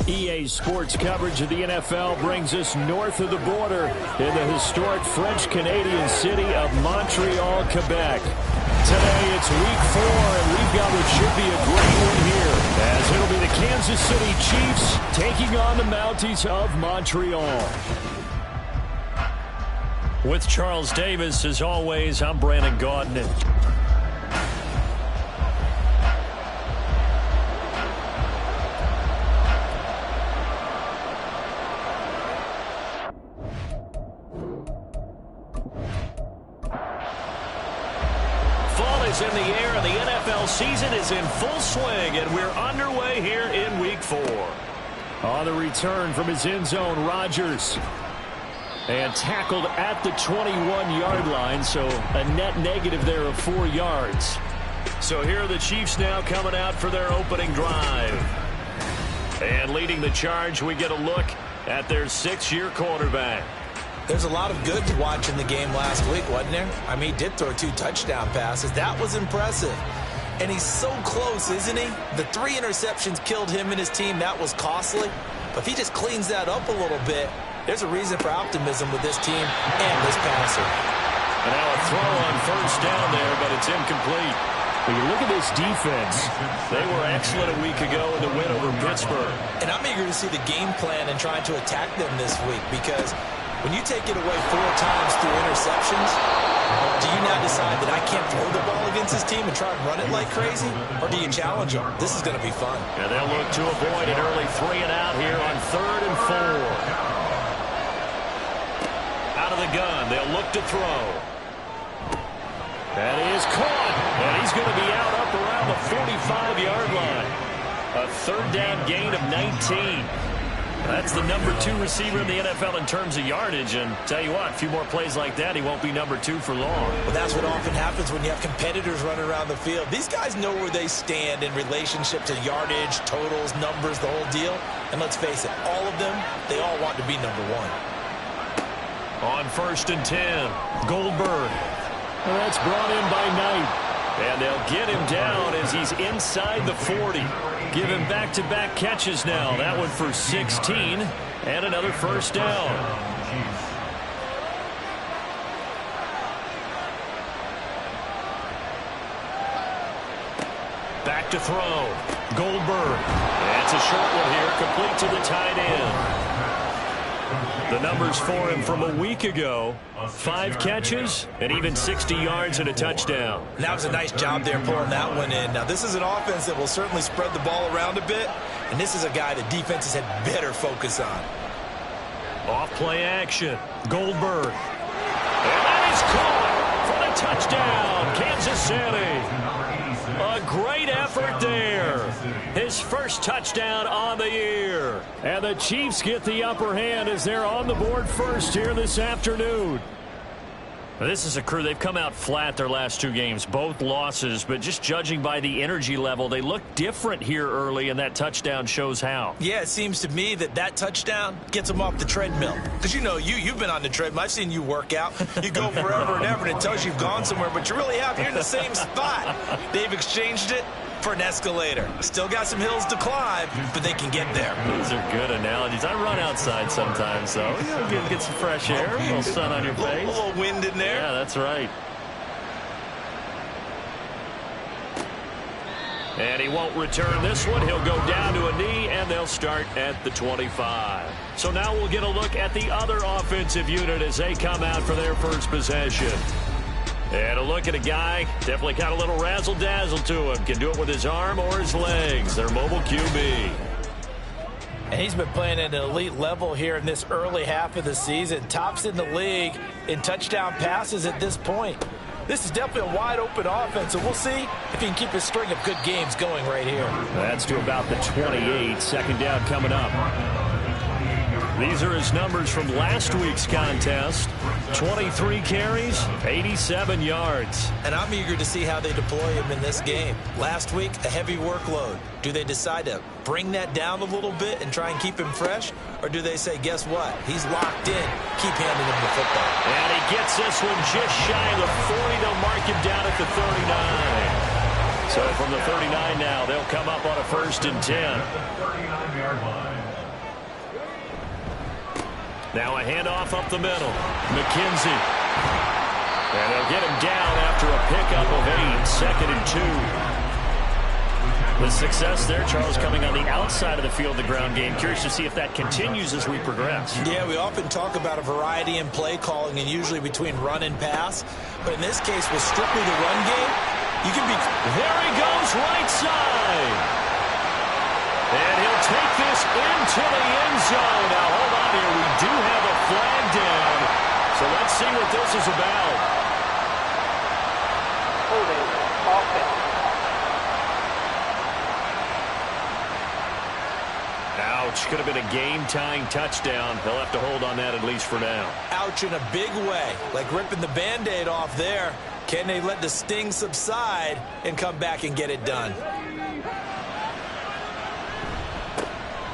EA Sports coverage of the NFL brings us north of the border in the historic French-Canadian city of Montreal, Quebec. Today it's week 4, and we've got what should be a great one here, as it'll be the Kansas City Chiefs taking on the Mounties of Montreal. With Charles Davis, as always, I'm Brandon Gaudin. In the air, and the NFL season is in full swing, and we're underway here in week 4. On the return from his end zone, Rodgers. And tackled at the 21-yard line, so a net negative there of 4 yards. So here are the Chiefs now coming out for their opening drive. And leading the charge, we get a look at their 6-year quarterback. There's a lot of good to watch in the game last week, wasn't there? I mean, he did throw 2 touchdown passes. That was impressive. And he's so close, isn't he? The 3 interceptions killed him and his team. That was costly. But if he just cleans that up a little bit, there's a reason for optimism with this team and this passer. And now a throw on first down there, but it's incomplete. When you look at this defense, they were excellent a week ago in the win over Pittsburgh. And I'm eager to see the game plan and trying to attack them this week, because when you take it away 4 times through interceptions, do you now decide that I can't throw the ball against this team and try and run it like crazy? Or do you challenge them? This is going to be fun. Yeah, they'll look to avoid an early 3 and out here on 3rd and 4. Out of the gun, they'll look to throw. That is caught, and he's going to be out up around the 45-yard line. A 3rd down gain of 19. That's the number 2 receiver in the NFL in terms of yardage, and tell you what, a few more plays like that, he won't be number 2 for long. Well, that's what often happens when you have competitors running around the field. These guys know where they stand in relationship to yardage, totals, numbers, the whole deal. And let's face it, all of them, they all want to be number 1. On 1st and 10, Goldberg. Well, that's brought in by Knight. And they'll get him down as he's inside the 40. Give him back-to-back catches now. That one for 16 and another first down. Back to throw. Goldberg. That's a short one here, complete to the tight end. The numbers for him from a week ago, 5 catches and even 60 yards and a touchdown. And that was a nice job there pulling that one in. Now, this is an offense that will certainly spread the ball around a bit, and this is a guy the defenses had better focus on. Off play action. Goldberg. And that is caught for the touchdown, Kansas City. A great effort there. His first touchdown on the year. And the Chiefs get the upper hand as they're on the board first here this afternoon. This is a crew. They've come out flat their last 2 games, both losses, but just judging by the energy level, they look different here early, and that touchdown shows how. Yeah, it seems to me that touchdown gets them off the treadmill. Because, you know, you've been on the treadmill. I've seen you work out. You go forever and ever, and it tells you you've gone somewhere, but you really have. You're in the same spot. They've exchanged it for an escalator. Still got some hills to climb, but they can get there. These are good analogies. I run outside sometimes, though. You know, get some fresh air, a little sun on your face. A little wind in there. Yeah, that's right. And he won't return this one. He'll go down to a knee, and they'll start at the 25. So now we'll get a look at the other offensive unit as they come out for their first possession. And a look at a guy, definitely got a little razzle-dazzle to him. Can do it with his arm or his legs. Their mobile QB. And he's been playing at an elite level here in this early half of the season. Tops in the league in touchdown passes at this point. This is definitely a wide-open offense, and we'll see if he can keep his string of good games going right here. That's to about the 28. 2nd down coming up. These are his numbers from last week's contest. 23 carries, 87 yards. And I'm eager to see how they deploy him in this game. Last week, a heavy workload. Do they decide to bring that down a little bit and try and keep him fresh? Or do they say, guess what? He's locked in. Keep handing him the football. And he gets this one just shy of the 40. They'll mark him down at the 39. So from the 39 now, they'll come up on a 1st and 10. Now a handoff up the middle. McKenzie. And they'll get him down after a pickup of 8. 2nd and 2. The success there, Charles, coming on the outside of the field, the ground game. Curious to see if that continues as we progress. Yeah, we often talk about a variety in play calling and usually between run and pass. But in this case, with strictly the run game, you can be... There he goes, right side. And he'll take this into the end zone. Now, hold on here. We do have a flag down. So let's see what this is about. Holding offense. Ouch. Could have been a game-tying touchdown. They'll have to hold on that at least for now. Ouch in a big way. Like ripping the Band-Aid off there. Can they let the sting subside and come back and get it done?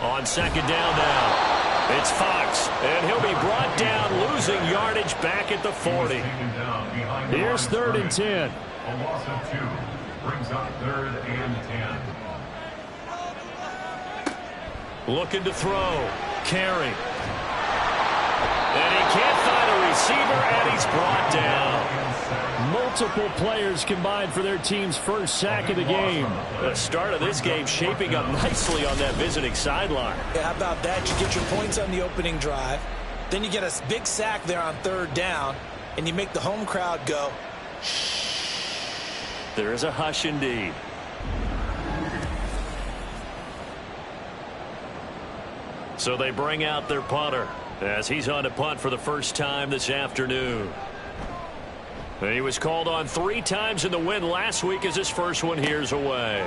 On 2nd down now, it's Fox, and he'll be brought down, losing yardage back at the 40. Here's 3rd and 10. A loss of 2 brings up 3rd and 10. Looking to throw, carry. And he can't find a receiver, and he's brought down. Multiple players combined for their team's first sack of the game. The start of this game shaping up nicely on that visiting sideline. Yeah, how about that? You get your points on the opening drive. Then you get a big sack there on 3rd down, and you make the home crowd go, shh. There is a hush indeed. So they bring out their punter as he's on to punt for the first time this afternoon. He was called on 3 times in the win last week as his first one here's away.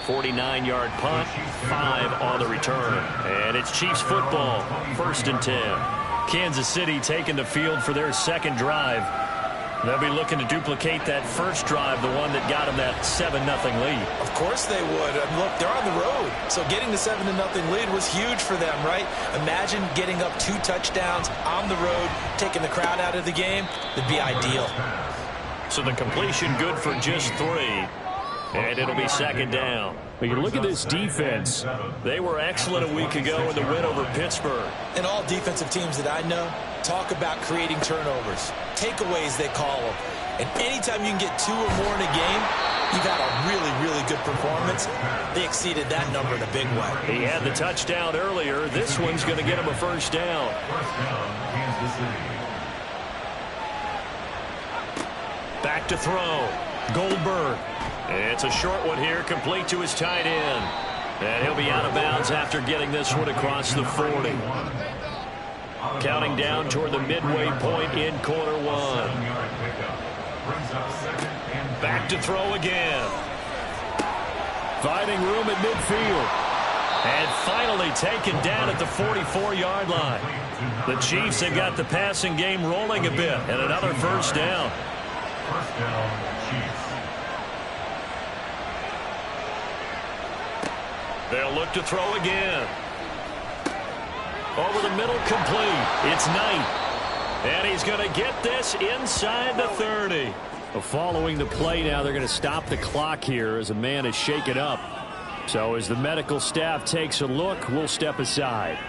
49-yard punt, 5 on the return. And it's Chiefs football, 1st and 10. Kansas City taking the field for their second drive. They'll be looking to duplicate that first drive, the one that got them that 7-0 lead. Of course they would. Look, they're on the road. So getting the 7-0 lead was huge for them, right? Imagine getting up 2 touchdowns on the road, taking the crowd out of the game. It'd be ideal. So the completion good for just 3. And it'll be 2nd down. But you look at this defense. They were excellent a week ago in the win over Pittsburgh. And all defensive teams that I know talk about creating turnovers. Takeaways, they call them. And anytime you can get 2 or more in a game, you've had a really, really good performance. They exceeded that number in a big way. He had the touchdown earlier. This one's going to get him a first down. First down, Kansas City. Back to throw. Goldberg. It's a short one here, complete to his tight end. And he'll be out of bounds after getting this one across the 40. Counting down toward the midway point in quarter 1. Back to throw again. Finding room at midfield. And finally taken down at the 44-yard line. The Chiefs have got the passing game rolling a bit. And another first down. First down, Chiefs. They'll look to throw again. Over the middle, complete. It's Knight. And he's going to get this inside the 30. Following the play now, they're going to stop the clock here as a man is shaken up. So as the medical staff takes a look, we'll step aside.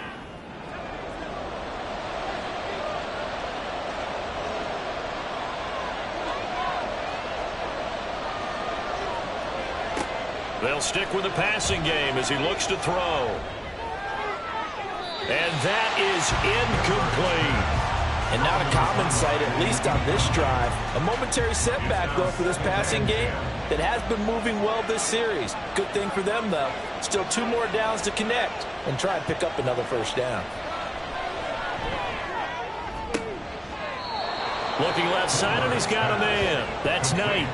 They'll stick with the passing game as he looks to throw. And that is incomplete. And not a common sight, at least on this drive. A momentary setback, though, for this passing game that has been moving well this series. Good thing for them, though. Still 2 more downs to connect and try and pick up another first down. Looking left side, and he's got a man. That's Knight.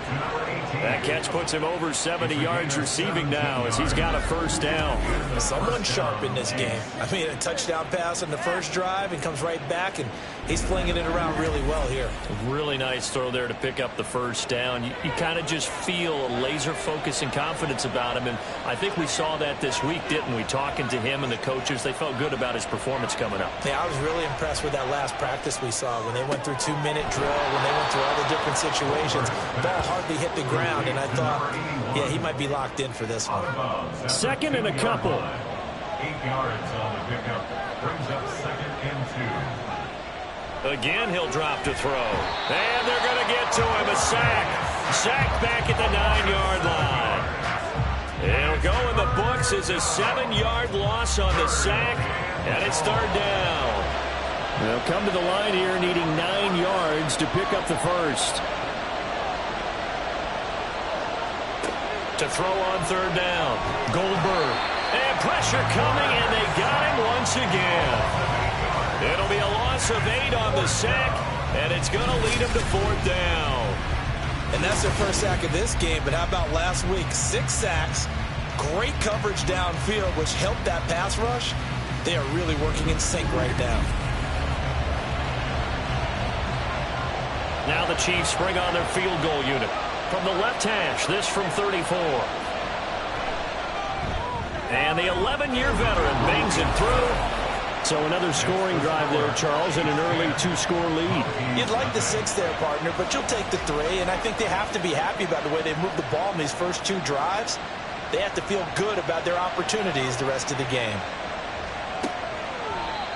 That catch puts him over 70 yards receiving now as he's got a first down. Someone sharp in this game. I mean, a touchdown pass on the first drive and comes right back, and he's flinging it around really well here. A really nice throw there to pick up the first down. You kind of just feel a laser focus and confidence about him, and I think we saw that this week, didn't we? Talking to him and the coaches, they felt good about his performance coming up. Yeah, I was really impressed with that last practice we saw when they went through 2-minute drill, when they went through all the different situations. Ball hardly hit the ground, and I thought, yeah, he might be locked in for this one. 2nd and a couple. 8 yards on the pickup. Brings up 2nd and 2. Again, he'll drop to throw. And they're going to get to him. A sack. Sack back at the 9-yard line. It'll go in the books as a 7-yard loss on the sack. And it's 3rd down. They'll come to the line here needing 9 yards to pick up the first. To throw on 3rd down. Goldberg. And pressure coming, and they got him once again. It'll be a loss of 8 on the sack, and it's going to lead him to 4th down. And that's their first sack of this game, but how about last week? 6 sacks, great coverage downfield, which helped that pass rush. They are really working in sync right now. Now the Chiefs bring on their field goal unit. From the left hash, this from 34. And the 11-year veteran bangs it through. So another scoring drive there, Charles, and an early 2-score lead. You'd like the 6 there, partner, but you'll take the 3, and I think they have to be happy about the way they moved the ball in these first 2 drives. They have to feel good about their opportunities the rest of the game.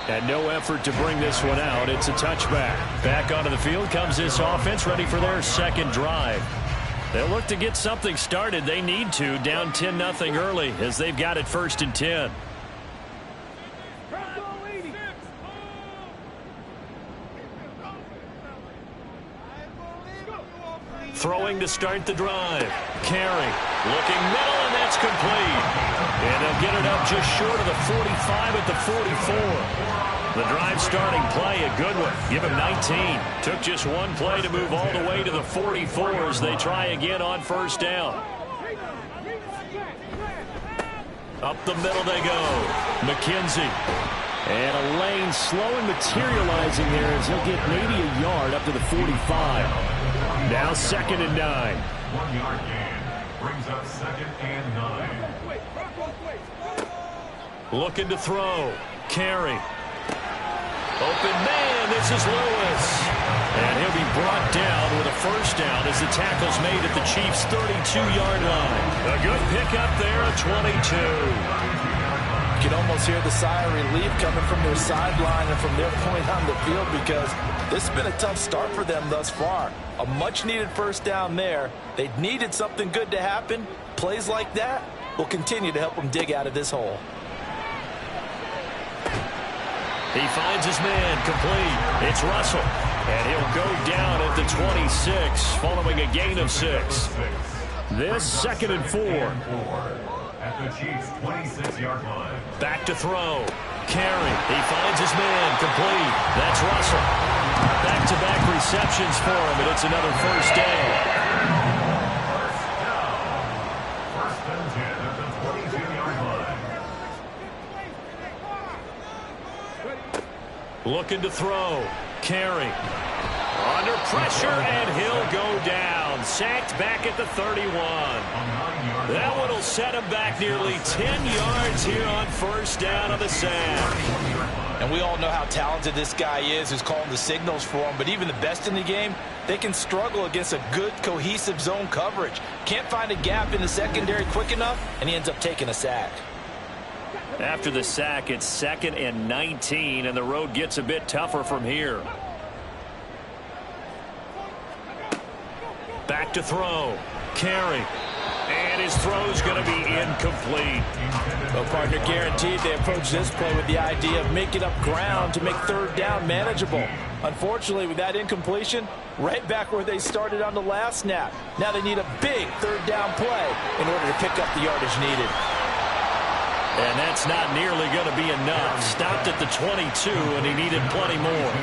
And no effort to bring this one out. It's a touchback. Back onto the field comes this offense, ready for their second drive. They'll look to get something started. They need to, down 10-0 early, as they've got it 1st and 10. Throwing to start the drive. Carey looking middle, and that's complete. And they'll get it up just short of the 45 at the 44. The drive starting play, a good one. Give him 19. Took just one play to move all the way to the 44 as they try again on 1st down. Up the middle they go. McKenzie. And a lane slow and materializing there as he'll get maybe a yard up to the 45. Now 2nd and 9. 1-yard gain. Brings up 2nd and 9. Looking to throw. Carey. Open man, this is Lewis. And he'll be brought down with a 1st down as the tackle's made at the Chiefs' 32-yard line. A good pickup there at 22. You can almost hear the sigh of relief coming from their sideline and from their point on the field, because this has been a tough start for them thus far. A much-needed 1st down there. They needed something good to happen. Plays like that will continue to help them dig out of this hole. He finds his man, complete. It's Russell. And he'll go down at the 26, following a gain of 6. This 2nd and 4. At the Chiefs' 26-yard line. Back to throw. Carey. He finds his man, complete. That's Russell. Back-to-back receptions for him, and it's another 1st down. 1st and 10 at the 22-yard line. Looking to throw. Carey. Under pressure, and he'll go down. Sacked back at the 31. That one will set him back nearly 10 yards here on 1st down on the sack. And we all know how talented this guy is who's calling the signals for him, but even the best in the game, they can struggle against a good, cohesive zone coverage. Can't find a gap in the secondary quick enough, and he ends up taking a sack. After the sack, it's 2nd and 19, and the road gets a bit tougher from here. Back to throw. Carey. And his throw's going to be incomplete. Well, partner, guaranteed they approach this play with the idea of making up ground to make 3rd down manageable. Unfortunately, with that incompletion, right back where they started on the last snap. Now they need a big 3rd down play in order to pick up the yardage needed. And that's not nearly going to be enough. Stopped at the 22, and he needed plenty more.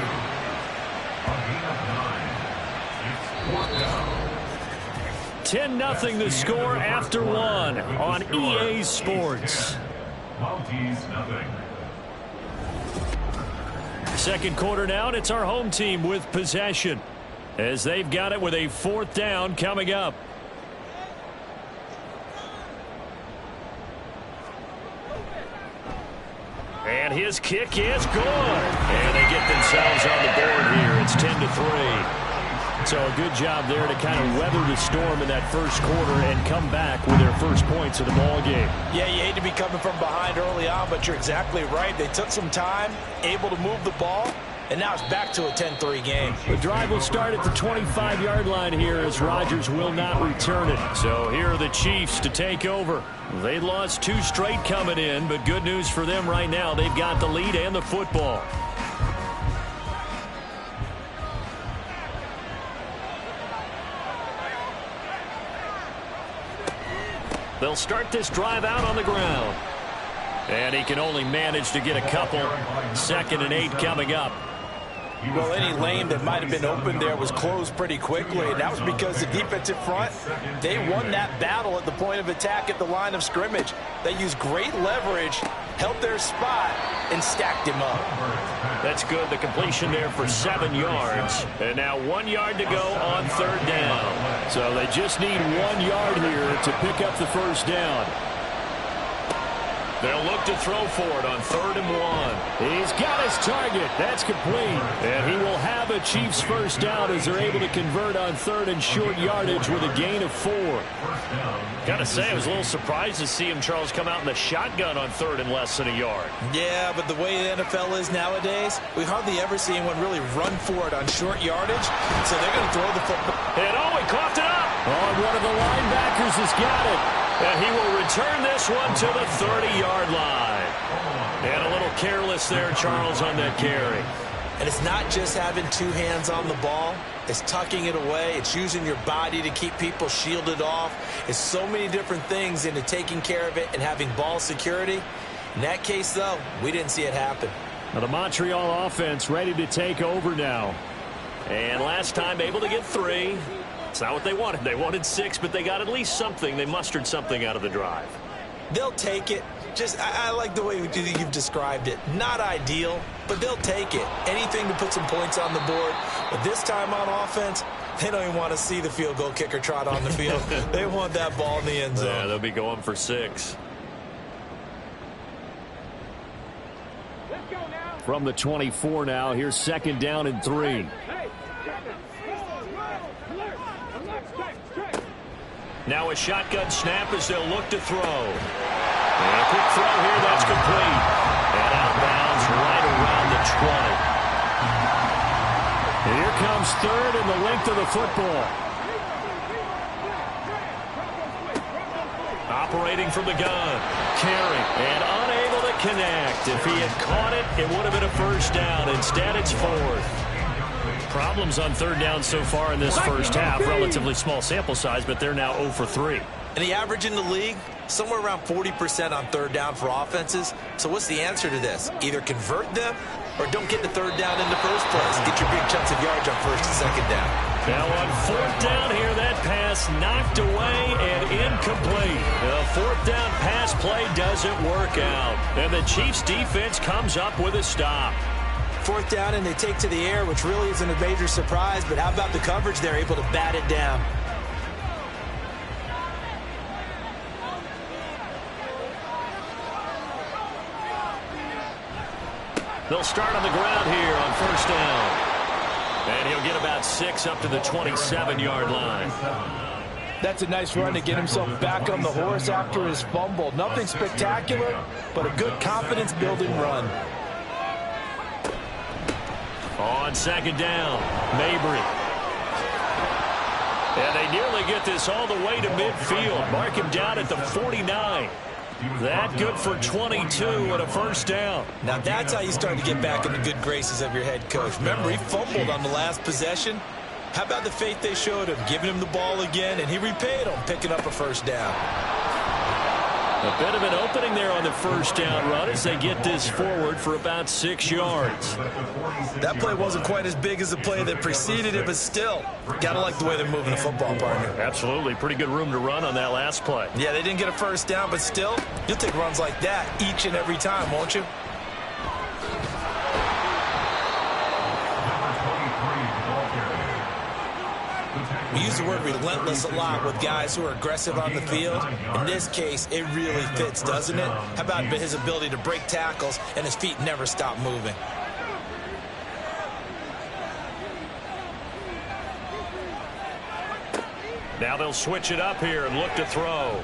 10-0 the score after 1 on EA Sports. Mounties, 0. 2nd quarter now, and it's our home team with possession, as they've got it with a 4th down coming up. And his kick is good. And they get themselves on the board here. It's 10-3. So a good job there to kind of weather the storm in that first quarter and come back with their first points of the ball game. Yeah, you hate to be coming from behind early on, but you're exactly right. They took some time, able to move the ball, and now it's back to a 10-3 game. The drive will start at the 25-yard line here as Rodgers will not return it. So here are the Chiefs to take over. They lost 2 straight coming in, but good news for them right now. They've got the lead and the football. They'll start this drive out on the ground. And he can only manage to get a couple. 2nd and 8 coming up. Well, any lane that might have been open there was closed pretty quickly, and that was because the defensive front, they won that battle at the point of attack at the line of scrimmage. They used great leverage, held their spot, and stacked him up. That's good. The completion there for 7 yards. And now 1 yard to go on 3rd down. So they just need 1 yard here to pick up the first down. They'll look to throw for it on 3rd and 1. He's got his target. That's complete. And he will have a Chiefs first down as they're able to convert on 3rd and short yardage with a gain of 4. Got to say, I was a little surprised to see him, Charles, come out in the shotgun on 3rd and less than a yard. Yeah, but the way the NFL is nowadays, we hardly ever see anyone really run for it on short yardage, so they're going to throw the football. And he coughed it up. Oh, one of the linebackers has got it. And he will return this one to the 30-yard line. And a little careless there, Charles, on that carry. And it's not just having 2 hands on the ball. It's tucking it away. It's using your body to keep people shielded off. It's so many different things into taking care of it and having ball security. In that case, though, we didn't see it happen. Now the Montreal offense ready to take over now. And last time able to get 3. It's not what they wanted. They wanted 6, but they got at least something. They mustered something out of the drive. They'll take it. I like the way you've described it. Not ideal, but they'll take it. Anything to put some points on the board. But this time on offense, they don't even want to see the field goal kicker trot on the field. They want that ball in the end zone. Yeah, they'll be going for 6. From the 24 now, here's 2nd down and 3. Now a shotgun snap as they'll look to throw. And a quick throw here, that's complete. And out of bounds right around the 20. Here comes 3rd and the length of the football. Operating from the gun. Carry and unable to connect. If he had caught it, it would have been a first down. Instead, it's 4th. Problems on 3rd down so far in this first half. Relatively small sample size, but they're now 0 for 3. And the average in the league, somewhere around 40% on 3rd down for offenses. So what's the answer to this? Either convert them or don't get the 3rd down in the first place. Get your big chunks of yards on 1st and 2nd down. Now on 4th down here, that pass knocked away and incomplete. The 4th down pass play doesn't work out. And the Chiefs defense comes up with a stop. 4th down and they take to the air, which really isn't a major surprise, but how about the coverage? They're able to bat it down. They'll start on the ground here on 1st down. And he'll get about 6 up to the 27-yard line. That's a nice run to get himself back on the horse after his fumble. Nothing spectacular, but a good confidence-building run. On 2nd down, Mabry. And they nearly get this all the way to midfield. Mark him down at the 49. That good for 22 and a first down. Now that's how you start to get back in the good graces of your head coach. Remember, he fumbled on the last possession. How about the faith they showed him, giving him the ball again, and he repaid them, picking up a first down. A bit of an opening there on the first down run as they get this forward for about 6 yards. That play wasn't quite as big as the play that preceded it, but still, gotta like the way they're moving the football, partner. Absolutely. Pretty good room to run on that last play. Yeah, they didn't get a first down, but still, you'll take runs like that each and every time, won't you? We use the word relentless a lot with guys who are aggressive on the field. In this case, it really fits, doesn't it? How about his ability to break tackles and his feet never stop moving? Now they'll switch it up here and look to throw.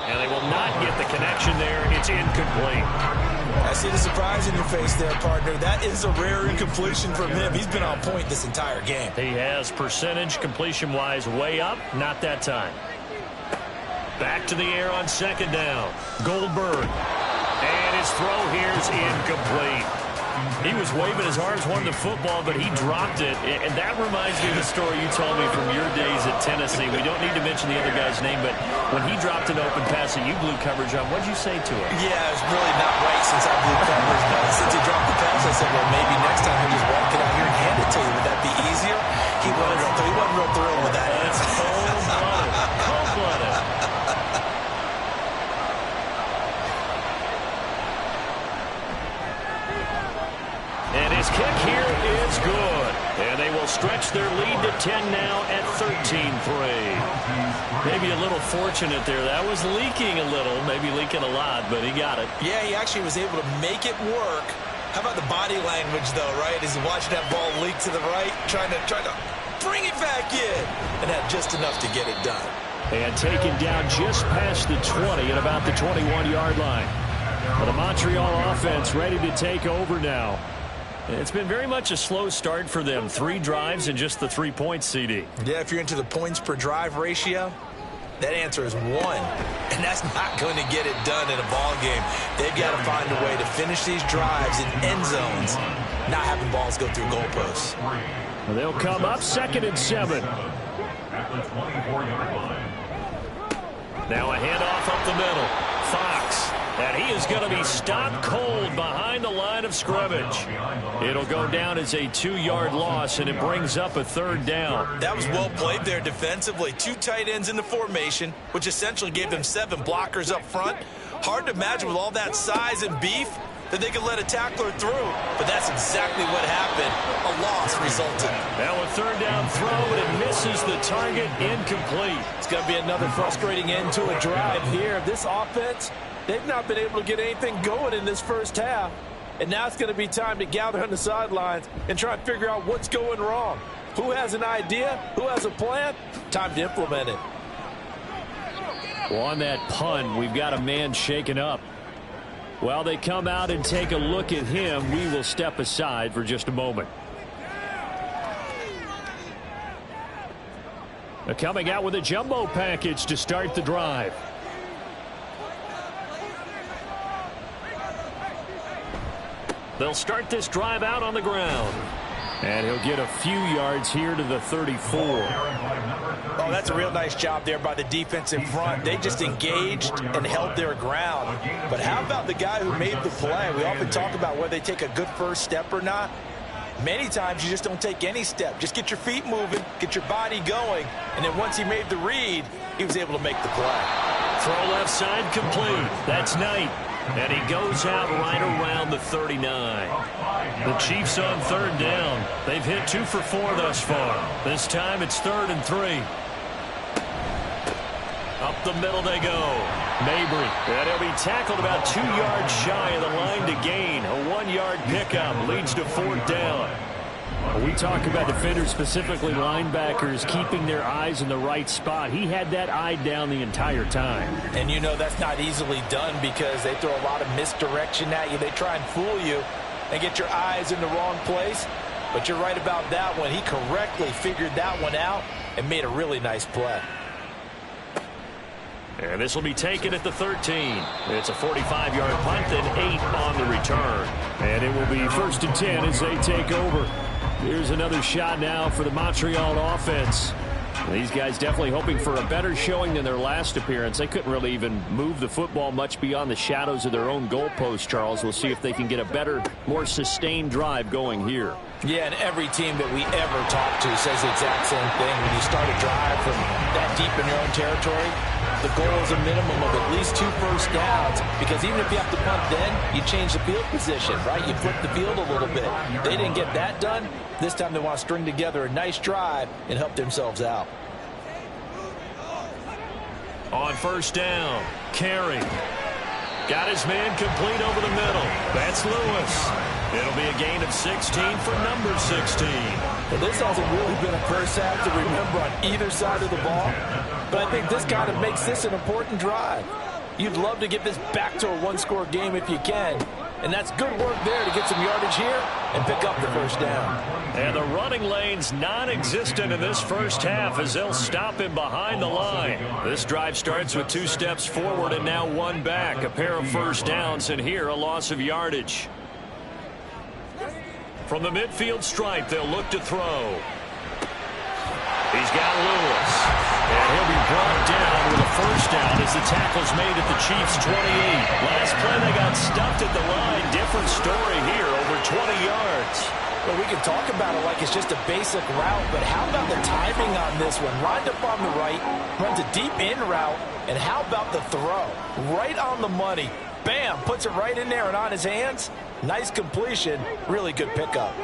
And they will not get the connection there. It's incomplete. I see the surprise in your face there, partner. That is a rare incompletion from him. He's been on point this entire game. He has percentage completion-wise way up. Not that time. Back to the air on second down. Goldberg. And his throw here is incomplete. He was waving his arms, wanting the football, but he dropped it. And that reminds me of the story you told me from your days at Tennessee. We don't need to mention the other guy's name, but when he dropped an open pass that you blew coverage on, what did you say to him? Yeah, it's really not right since I blew coverage. But since he dropped the pass, I said, well, maybe next time he'll just walk it out here and hand it to you. Would that be easier? He wasn't real thrilled with that. That's cold-blooded. Cold-blooded. And his kick here is good. And they will stretch their lead to 10 now at 13-3. Maybe a little fortunate there. That was leaking a little, maybe leaking a lot, but he got it. Yeah, he actually was able to make it work. How about the body language, though, right? As he watched that ball leak to the right, trying to bring it back in. And had just enough to get it done. And taken down just past the 20 at about the 21-yard line. But the Montreal offense ready to take over now. It's been very much a slow start for them. 3 drives and just the 3 points, CD. Yeah, if you're into the points per drive ratio, that answer is 1. And that's not going to get it done in a ball game. They've got to find a way to finish these drives in end zones, not having balls go through goalposts. They'll come up 2nd and 7. At the 24-yard line. Now a handoff up the middle. Fox. And he is going to be stopped cold behind the line of scrimmage. It'll go down as a 2-yard loss, and it brings up a 3rd down. That was well played there defensively. 2 tight ends in the formation, which essentially gave them 7 blockers up front. Hard to imagine with all that size and beef that they could let a tackler through. But that's exactly what happened. A loss resulted. Now a 3rd down throw, and it misses the target. Incomplete. It's going to be another frustrating end to a drive here. This offense, they've not been able to get anything going in this first half. And now it's going to be time to gather on the sidelines and try and figure out what's going wrong. Who has an idea? Who has a plan? Time to implement it. Well, on that punt, we've got a man shaken up. While they come out and take a look at him, we will step aside for just a moment. They're coming out with a jumbo package to start the drive. They'll start this drive out on the ground. And he'll get a few yards here to the 34. Oh, that's a real nice job there by the defense in front. They just engaged and held their ground. But how about the guy who made the play? We often talk about whether they take a good first step or not. Many times you just don't take any step. Just get your feet moving, get your body going, and then once he made the read, he was able to make the play. Throw left side complete. That's Knight. And he goes out right around the 39. The Chiefs on 3rd down. They've hit 2 for 4 thus far. This time it's 3rd and 3. Up the middle they go. Mabry. And he'll be tackled about 2 yards shy of the line to gain. A 1-yard pickup leads to 4th down. We talk about defenders, specifically linebackers, keeping their eyes in the right spot. He had that eye down the entire time. And you know that's not easily done because they throw a lot of misdirection at you. They try and fool you and get your eyes in the wrong place. But you're right about that one. He correctly figured that one out and made a really nice play. And this will be taken at the 13. It's a 45-yard punt and 8 on the return. And it will be 1st and 10 as they take over. Here's another shot now for the Montreal offense. These guys definitely hoping for a better showing than their last appearance. They couldn't really even move the football much beyond the shadows of their own goalpost, Charles. We'll see if they can get a better, more sustained drive going here. Yeah, and every team that we ever talk to says the exact same thing. When you start a drive from that deep in your own territory, the goal is a minimum of at least 2 first downs, because even if you have to punt then, you change the field position, right? You flip the field a little bit. They didn't get that done. This time they want to string together a nice drive and help themselves out. On 1st down, Carey. Got his man complete over the middle. That's Lewis. It'll be a gain of 16 for number 16. And this hasn't really been a first half to remember on either side of the ball. But I think this kind of makes this an important drive. You'd love to get this back to a one-score game if you can. And that's good work there to get some yardage here and pick up the first down. And the running lane's non-existent in this first half as they'll stop him behind the line. This drive starts with 2 steps forward and now 1 back. A pair of first downs, and here a loss of yardage. From the midfield stripe, they'll look to throw. He's got Lewis. And he'll be brought down with a first down as the tackle's made at the Chiefs' 28. Last play, they got stuffed at the line. Different story here, over 20 yards. Well, we can talk about it like it's just a basic route, but how about the timing on this one? Lined up on the right, runs a deep in route, and how about the throw? Right on the money. Bam, puts it right in there and on his hands. Nice completion, really good pickup.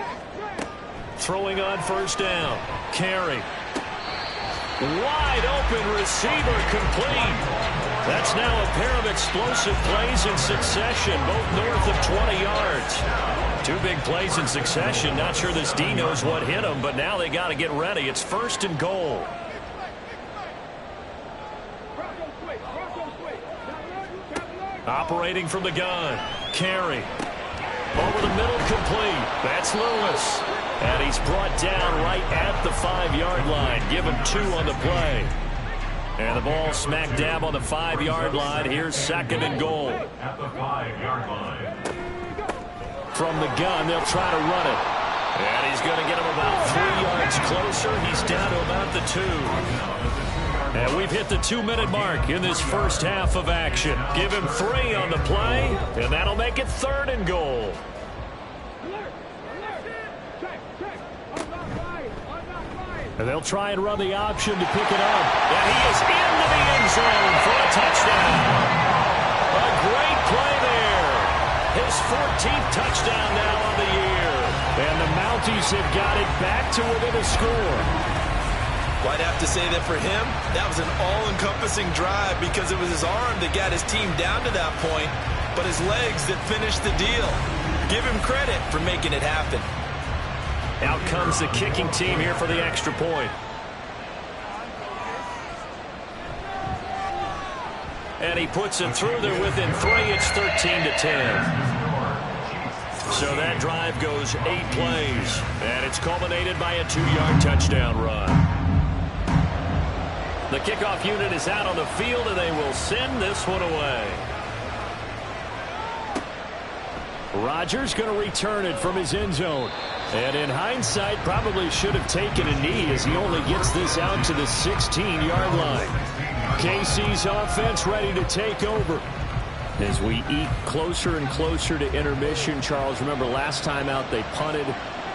Throwing on first down. Carey. Wide open receiver complete. That's now a pair of explosive plays in succession, both north of 20 yards. 2 big plays in succession. Not sure this D knows what hit him, but now they got to get ready. It's 1st and goal. Operating from the gun. Carey. Over the middle, complete. That's Lewis. And he's brought down right at the 5-yard line. Give him 2 on the play. And the ball smack dab on the 5-yard line. Here's 2nd and goal. At the 5-yard line. From the gun, they'll try to run it. And he's going to get him about 3 yards closer. He's down to about the 2. And we've hit the 2-minute mark in this first half of action. Give him 3 on the play, and that'll make it 3rd and goal. And they'll try and run the option to pick it up. And he is into the end zone for a touchdown. A great play there. His 14th touchdown now on the year. And the Mounties have got it back to within a score. Well, I'd have to say that for him, that was an all-encompassing drive because it was his arm that got his team down to that point, but his legs that finished the deal. Give him credit for making it happen. Out comes the kicking team here for the extra point. And he puts it through there within 3. It's 13-10. So that drive goes 8 plays. And it's culminated by a 2-yard touchdown run. The kickoff unit is out on the field, and they will send this one away. Rodgers going to return it from his end zone. And in hindsight, probably should have taken a knee as he only gets this out to the 16-yard line. KC's offense ready to take over. As we eat closer and closer to intermission, Charles, remember last time out they punted.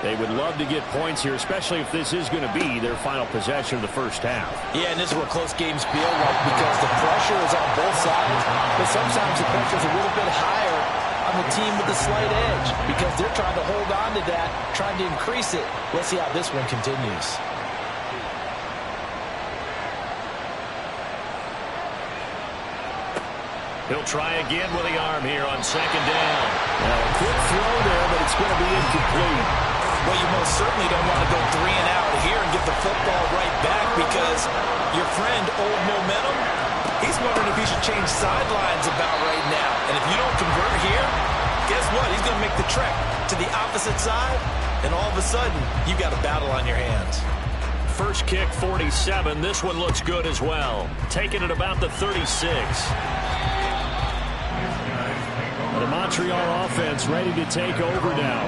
They would love to get points here, especially if this is going to be their final possession of the first half. Yeah, and this is what close games feel like because the pressure is on both sides, but sometimes the pressure is a little bit higher on the team with the slight edge because they're trying to hold on to that, trying to increase it. Let's see how this one continues. He'll try again with the arm here on 2nd down. Now, a quick throw there, but it's going to be incomplete. Well, you most certainly don't want to go 3 and out here and get the football right back because your friend, Old Momentum, he's wondering if he should change sidelines about right now. And if you don't convert here, guess what? He's going to make the trek to the opposite side, and all of a sudden, you've got a battle on your hands. First kick, 47. This one looks good as well. Taking it about the 36. The Montreal offense ready to take over now.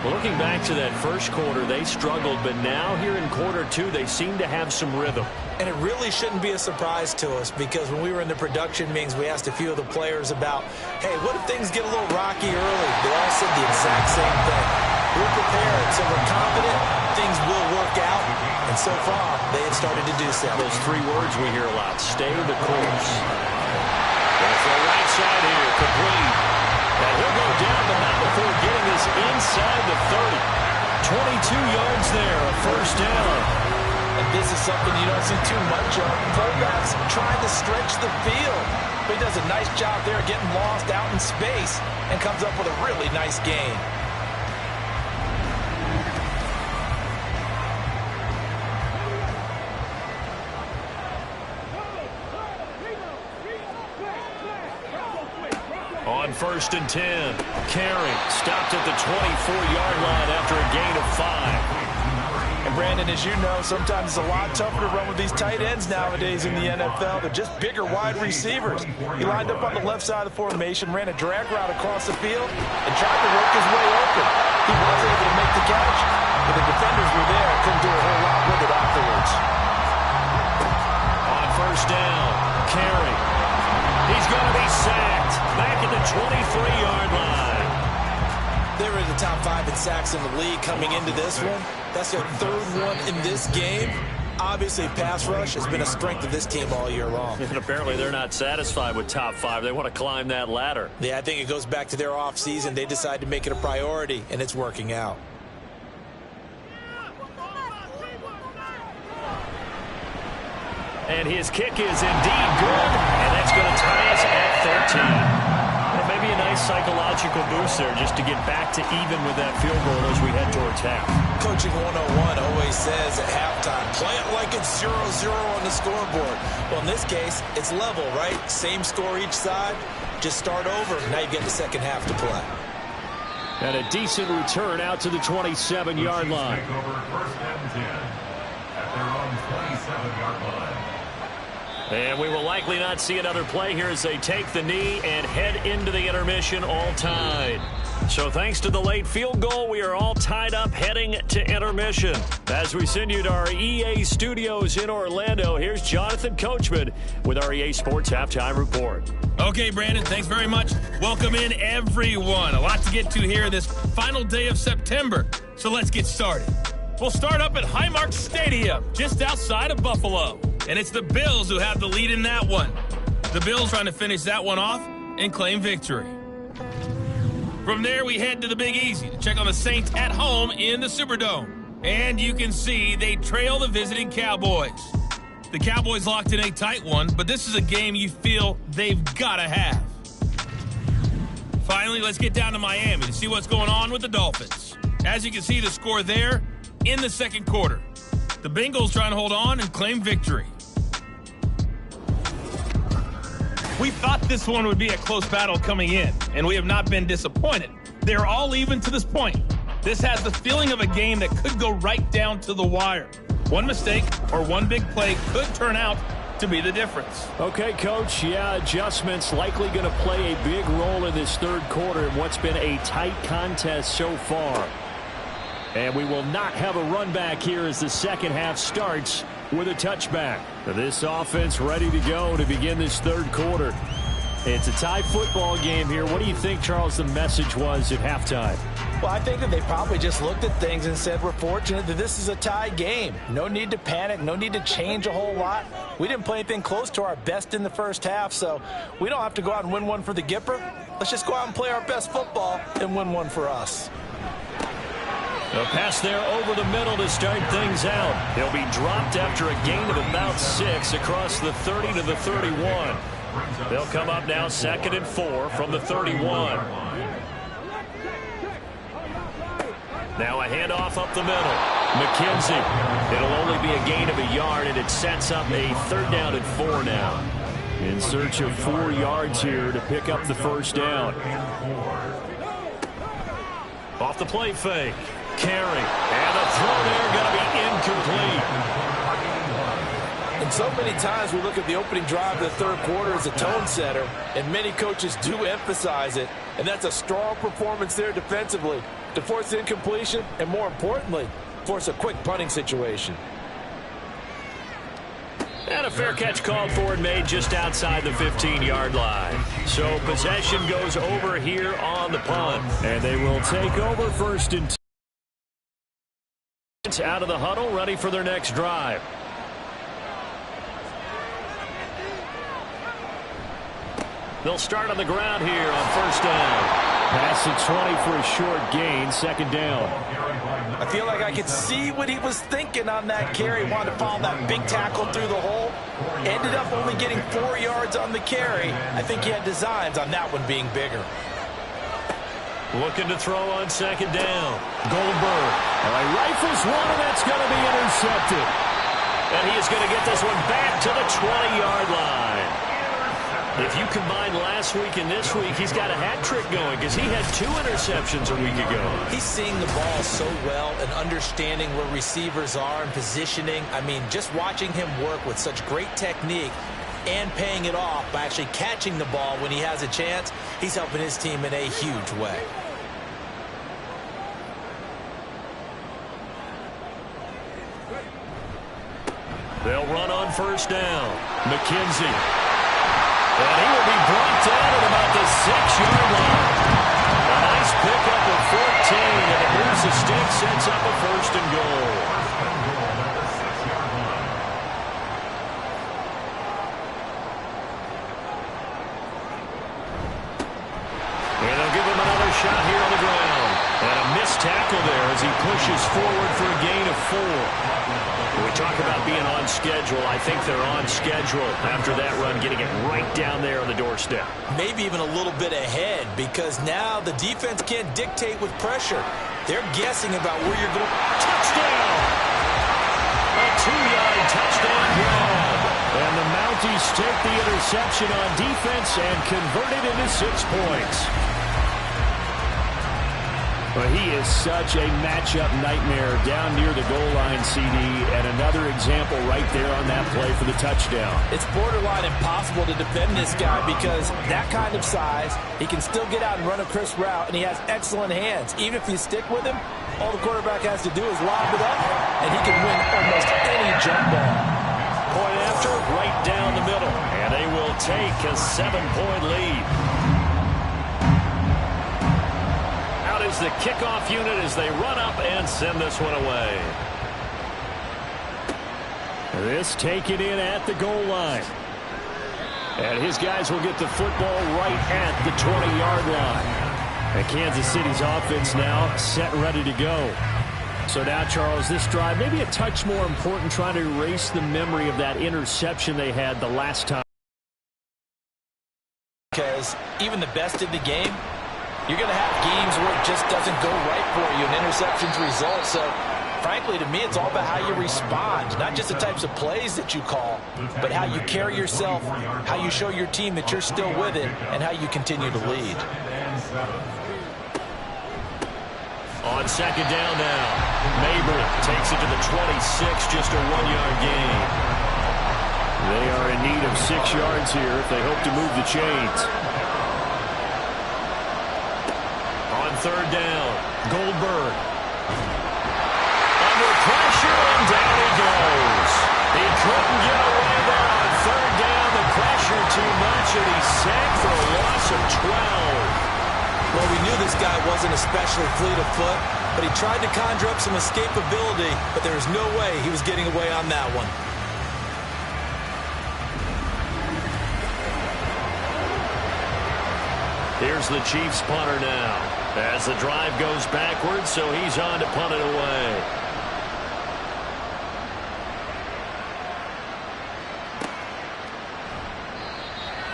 Well, looking back to that first quarter, they struggled, but now here in quarter 2, they seem to have some rhythm. And it really shouldn't be a surprise to us because when we were in the production meetings, we asked a few of the players about, hey, what if things get a little rocky early? They all said the exact same thing. We're prepared, so we're confident things will work out. And so far, they have started to do so. Those 3 words we hear a lot, stay the course. Going for a right side here, complete. And he'll go down, but not before getting this inside the 30. 22 yards there, a first down. And this is something you don't see too much of. Fullbacks trying to stretch the field. But he does a nice job there getting lost out in space and comes up with a really nice gain. On 1st and 10. Carey stopped at the 24-yard line after a gain of 5. And Brandon, as you know, sometimes it's a lot tougher to run with these tight ends nowadays in the NFL. They're just bigger wide receivers. He lined up on the left side of the formation, ran a drag route across the field, and tried to work his way open. He was able to make the catch, but the defenders were there and couldn't do a whole lot with it afterwards. On 1st down, Carey. He's going to be sacked back at the 23-yard line. They were in the top 5 in sacks in the league coming into this one. That's their 3rd one in this game. Obviously, pass rush has been a strength of this team all year long. And apparently they're not satisfied with top 5. They want to climb that ladder. Yeah, I think it goes back to their offseason. They decided to make it a priority, and it's working out. And his kick is indeed good, and that's going to tie us at 13. Well, maybe a nice psychological boost there just to get back to even with that field goal as we head towards half. Coaching 101 always says at halftime, play it like it's 0-0 on the scoreboard. Well, in this case, it's level, right? Same score each side. Just start over. Now you get the second half to play. And a decent return out to the 27-yard line. Take over 1st and 10 at their own 27-yard line. And we will likely not see another play here as they take the knee and head into the intermission all tied. So thanks to the late field goal, we are all tied up heading to intermission. As we send you to our EA studios in Orlando, here's Jonathan Coachman with our EA Sports Halftime Report. Okay, Brandon, thanks very much. Welcome in, everyone. A lot to get to here this final day of September. So let's get started. We'll start up at Highmark Stadium, just outside of Buffalo. And it's the Bills who have the lead in that one. The Bills trying to finish that one off and claim victory. From there, we head to the Big Easy to check on the Saints at home in the Superdome. And you can see they trail the visiting Cowboys. The Cowboys locked in a tight one, but this is a game you feel they've got to have. Finally, let's get down to Miami to see what's going on with the Dolphins. As you can see, the score there in the second quarter. The Bengals trying to hold on and claim victory. We thought this one would be a close battle coming in, and we have not been disappointed. They're all even to this point. This has the feeling of a game that could go right down to the wire. One mistake or one big play could turn out to be the difference. Okay, Coach, yeah, adjustments likely going to play a big role in this third quarter in what's been a tight contest so far. And we will not have a run back here as the second half starts with a touchback. This offense ready to go to begin this third quarter. It's a tie football game here. What do you think, Charles, the message was at halftime? Well, I think that they probably just looked at things and said, we're fortunate that this is a tie game. No need to panic. No need to change a whole lot. We didn't play anything close to our best in the first half, so we don't have to go out and win one for the Gipper. Let's just go out and play our best football and win one for us. A pass there over the middle to start things out. He'll be dropped after a gain of about 6 across the 30 to the 31. They'll come up now 2nd and 4 from the 31. Now a handoff up the middle. McKenzie. It'll only be a gain of a yard, and it sets up a 3rd down and 4 now. In search of 4 yards here to pick up the first down. Off the play fake. Carey. And the throw there going to be incomplete. And so many times we look at the opening drive of the third quarter as a tone setter, and many coaches do emphasize it. And that's a strong performance there defensively to force incompletion and, more importantly, force a quick punting situation. And a fair catch called for and made just outside the 15-yard line. So possession goes over here on the punt. And they will take over 1st and 10. Out of the huddle, ready for their next drive. They'll start on the ground here on 1st down. Pass at 20 for a short gain, 2nd down. I feel like I could see what he was thinking on that carry. Wanted to follow that big tackle through the hole. Ended up only getting 4 yards on the carry. I think he had designs on that one being bigger. Looking to throw on 2nd down. Goldberg. All right, rifles one, and that's going to be intercepted. And he is going to get this one back to the 20-yard line. If you combine last week and this week, he's got a hat trick going because he had 2 interceptions a week ago. He's seeing the ball so well and understanding where receivers are and positioning. I mean, just watching him work with such great technique and paying it off by actually catching the ball when he has a chance, he's helping his team in a huge way. They'll run on first down. McKenzie. And he will be brought down at about the 6-yard line. A nice pickup of 14, and it moves the stick, sets up a 1st and goal. And they'll give him another shot here on the ground. And a missed tackle there as he pushes forward for a gain of 4. When we talk about being on schedule, I think they're on schedule after that run, getting it right down there on the doorstep. Maybe even a little bit ahead because now the defense can't dictate with pressure. They're guessing about where you're going. Touchdown! A 2-yard touchdown grab. And the Mounties take the interception on defense and convert it into 6 points. But he is such a matchup nightmare down near the goal line, CD, and another example right there on that play for the touchdown. It's borderline impossible to defend this guy because that kind of size, he can still get out and run a crisp route, and he has excellent hands. Even if you stick with him, all the quarterback has to do is lob it up, and he can win almost any jump ball. Point after, right down the middle, and they will take a 7-point lead. Is the kickoff unit as they run up and send this one away. This taken in at the goal line. And his guys will get the football right at the 20-yard line. And Kansas City's offense now set and ready to go. So now, Charles, this drive maybe a touch more important, trying to erase the memory of that interception they had the last time. Because even the best in the game, you're going to have games where it just doesn't go right for you and interceptions result. So, frankly, to me, it's all about how you respond. Not just the types of plays that you call, but how you carry yourself, how you show your team that you're still with it, and how you continue to lead. On 2nd down now, Mabry takes it to the 26, just a 1-yard gain. They are in need of 6 yards here if they hope to move the chains. 3rd down, Goldberg. Under pressure, and down he goes. He couldn't get away there on 3rd down. The pressure too much, and he's sacked for a loss of 12. Well, we knew this guy wasn't especially fleet of foot, but he tried to conjure up some escapability, but there was no way he was getting away on that one. Here's the Chiefs punter now. As the drive goes backwards, so he's on to punt it away.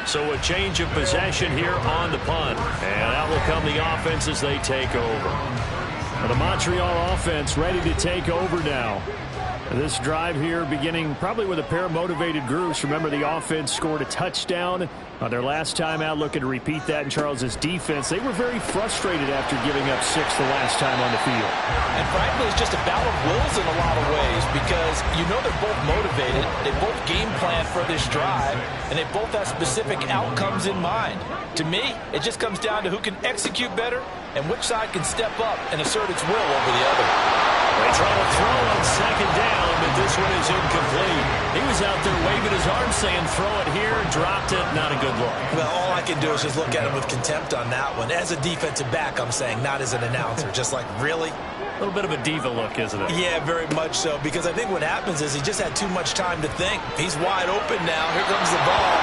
So a change of possession here on the punt. And out will come the offense as they take over. Well, the Montreal offense ready to take over now. This drive here beginning probably with a pair of motivated groups. Remember, the offense scored a touchdown on their last time out, looking to repeat that in Charles's defense. They were very frustrated after giving up 6 the last time on the field. And frankly, it's just a battle of wills in a lot of ways because you know they're both motivated. They both game plan for this drive, and they both have specific outcomes in mind. To me, it just comes down to who can execute better and which side can step up and assert its will over the other. They try to throw on 2nd down, but this one is incomplete. He was out there waving his arms saying, throw it here, dropped it, not a good look. Well, all I can do is just look at him with contempt on that one. As a defensive back, I'm saying, not as an announcer. Just like, really? A little bit of a diva look, isn't it? Yeah, very much so, because I think what happens is he just had too much time to think. He's wide open now. Here comes the ball,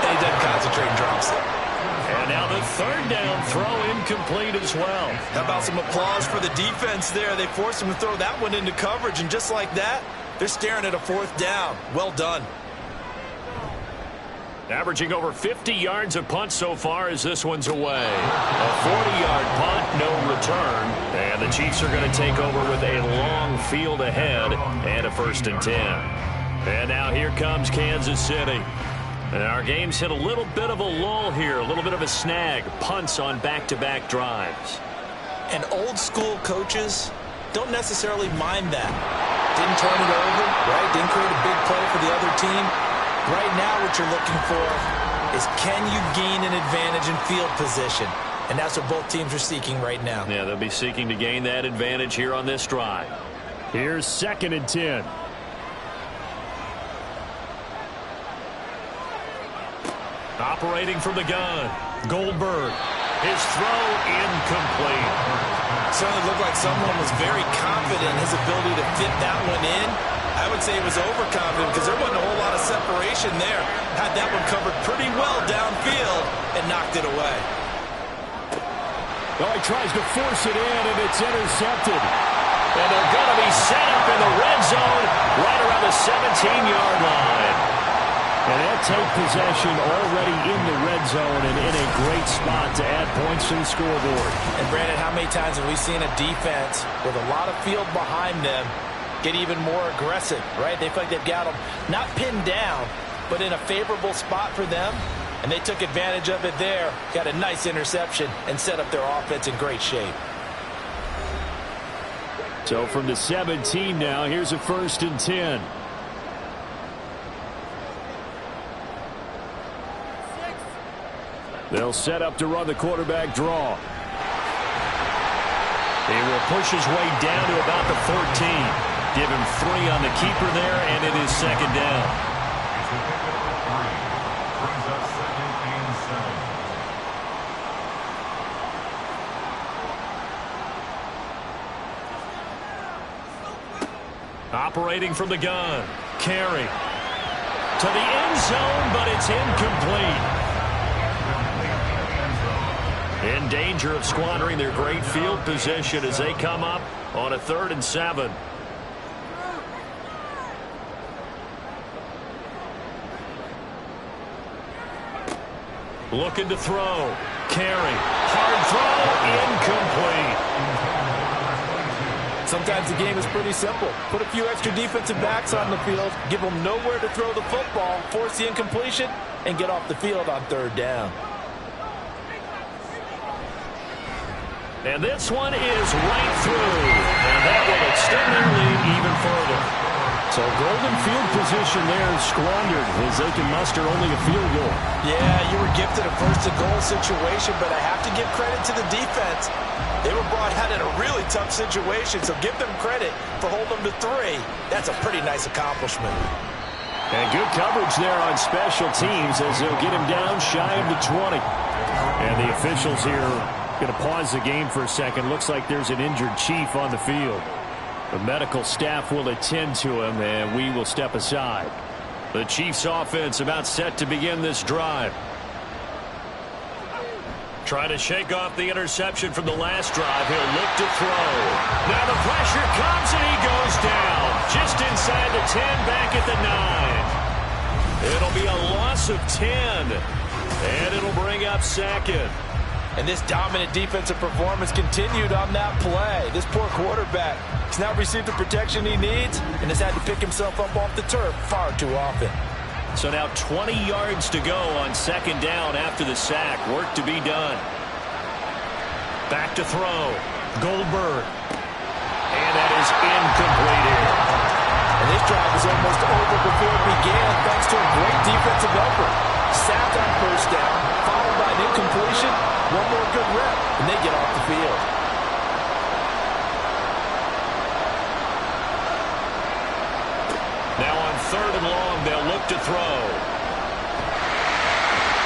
and he doesn't concentrate and drops it. And now the 3rd down throw incomplete as well. How about some applause for the defense there? They forced him to throw that one into coverage, and just like that, they're staring at a 4th down. Well done. Averaging over 50 yards of punt so far as this one's away. A 40-yard punt, no return. And the Chiefs are going to take over with a long field ahead and a 1st and 10. And now here comes Kansas City. And our game's hit a little bit of a lull here, a little bit of a snag. Punts on back-to-back drives. And old school coaches don't necessarily mind that. Didn't turn it over, right? Didn't create a big play for the other team. Right now what you're looking for is, can you gain an advantage in field position? And that's what both teams are seeking right now. Yeah, they'll be seeking to gain that advantage here on this drive. Here's 2nd and 10. Operating from the gun, Goldberg. His throw incomplete. Certainly looked like someone was very confident in his ability to fit that one in. I would say he was overconfident because there wasn't a whole lot of separation there. Had that one covered pretty well downfield and knocked it away. Oh, he tries to force it in, and it's intercepted. And they're going to be set up in the red zone right around the 17-yard line. And they'll take possession already in the red zone and in a great spot to add points to the scoreboard. And, Brandon, how many times have we seen a defense with a lot of field behind them get even more aggressive, right? They feel like they've got them not pinned down, but in a favorable spot for them. And they took advantage of it there, got a nice interception, and set up their offense in great shape. So from the 17 now, here's a 1st and 10. They'll set up to run the quarterback draw. He will push his way down to about the 14. Give him 3 on the keeper there, and it is 2nd down. Brings up 2nd and 7. Operating from the gun, carry to the end zone, but it's incomplete. In danger of squandering their great field position as they come up on a 3rd and 7. Looking to throw. Carry. Hard throw. Incomplete. Sometimes the game is pretty simple. Put a few extra defensive backs on the field, give them nowhere to throw the football, force the incompletion, and get off the field on 3rd down. And this one is right through. And that will extend their lead even further. So golden field position there squandered as they can muster only a field goal. Yeah, you were gifted a 1st and goal situation, but I have to give credit to the defense. They were brought out in a really tough situation, so give them credit for holding them to 3. That's a pretty nice accomplishment. And good coverage there on special teams as they'll get him down shy of the 20. And the officials here going to pause the game for a second. Looks like there's an injured Chief on the field. The medical staff will attend to him, and we will step aside. The Chiefs offense about set to begin this drive. Trying to shake off the interception from the last drive. He'll look to throw. Now the pressure comes, and he goes down. Just inside the 10, back at the 9. It'll be a loss of 10, and it'll bring up 2nd. And this dominant defensive performance continued on that play. This poor quarterback has not received the protection he needs and has had to pick himself up off the turf far too often. So now 20 yards to go on 2nd down after the sack. Work to be done. Back to throw. Goldberg. And that is incomplete here. And this drive was almost over before it began thanks to a great defensive effort. Sack on 1st down, followed by an incompletion. One more good rep, and they get off the field. Now on 3rd and long, they'll look to throw.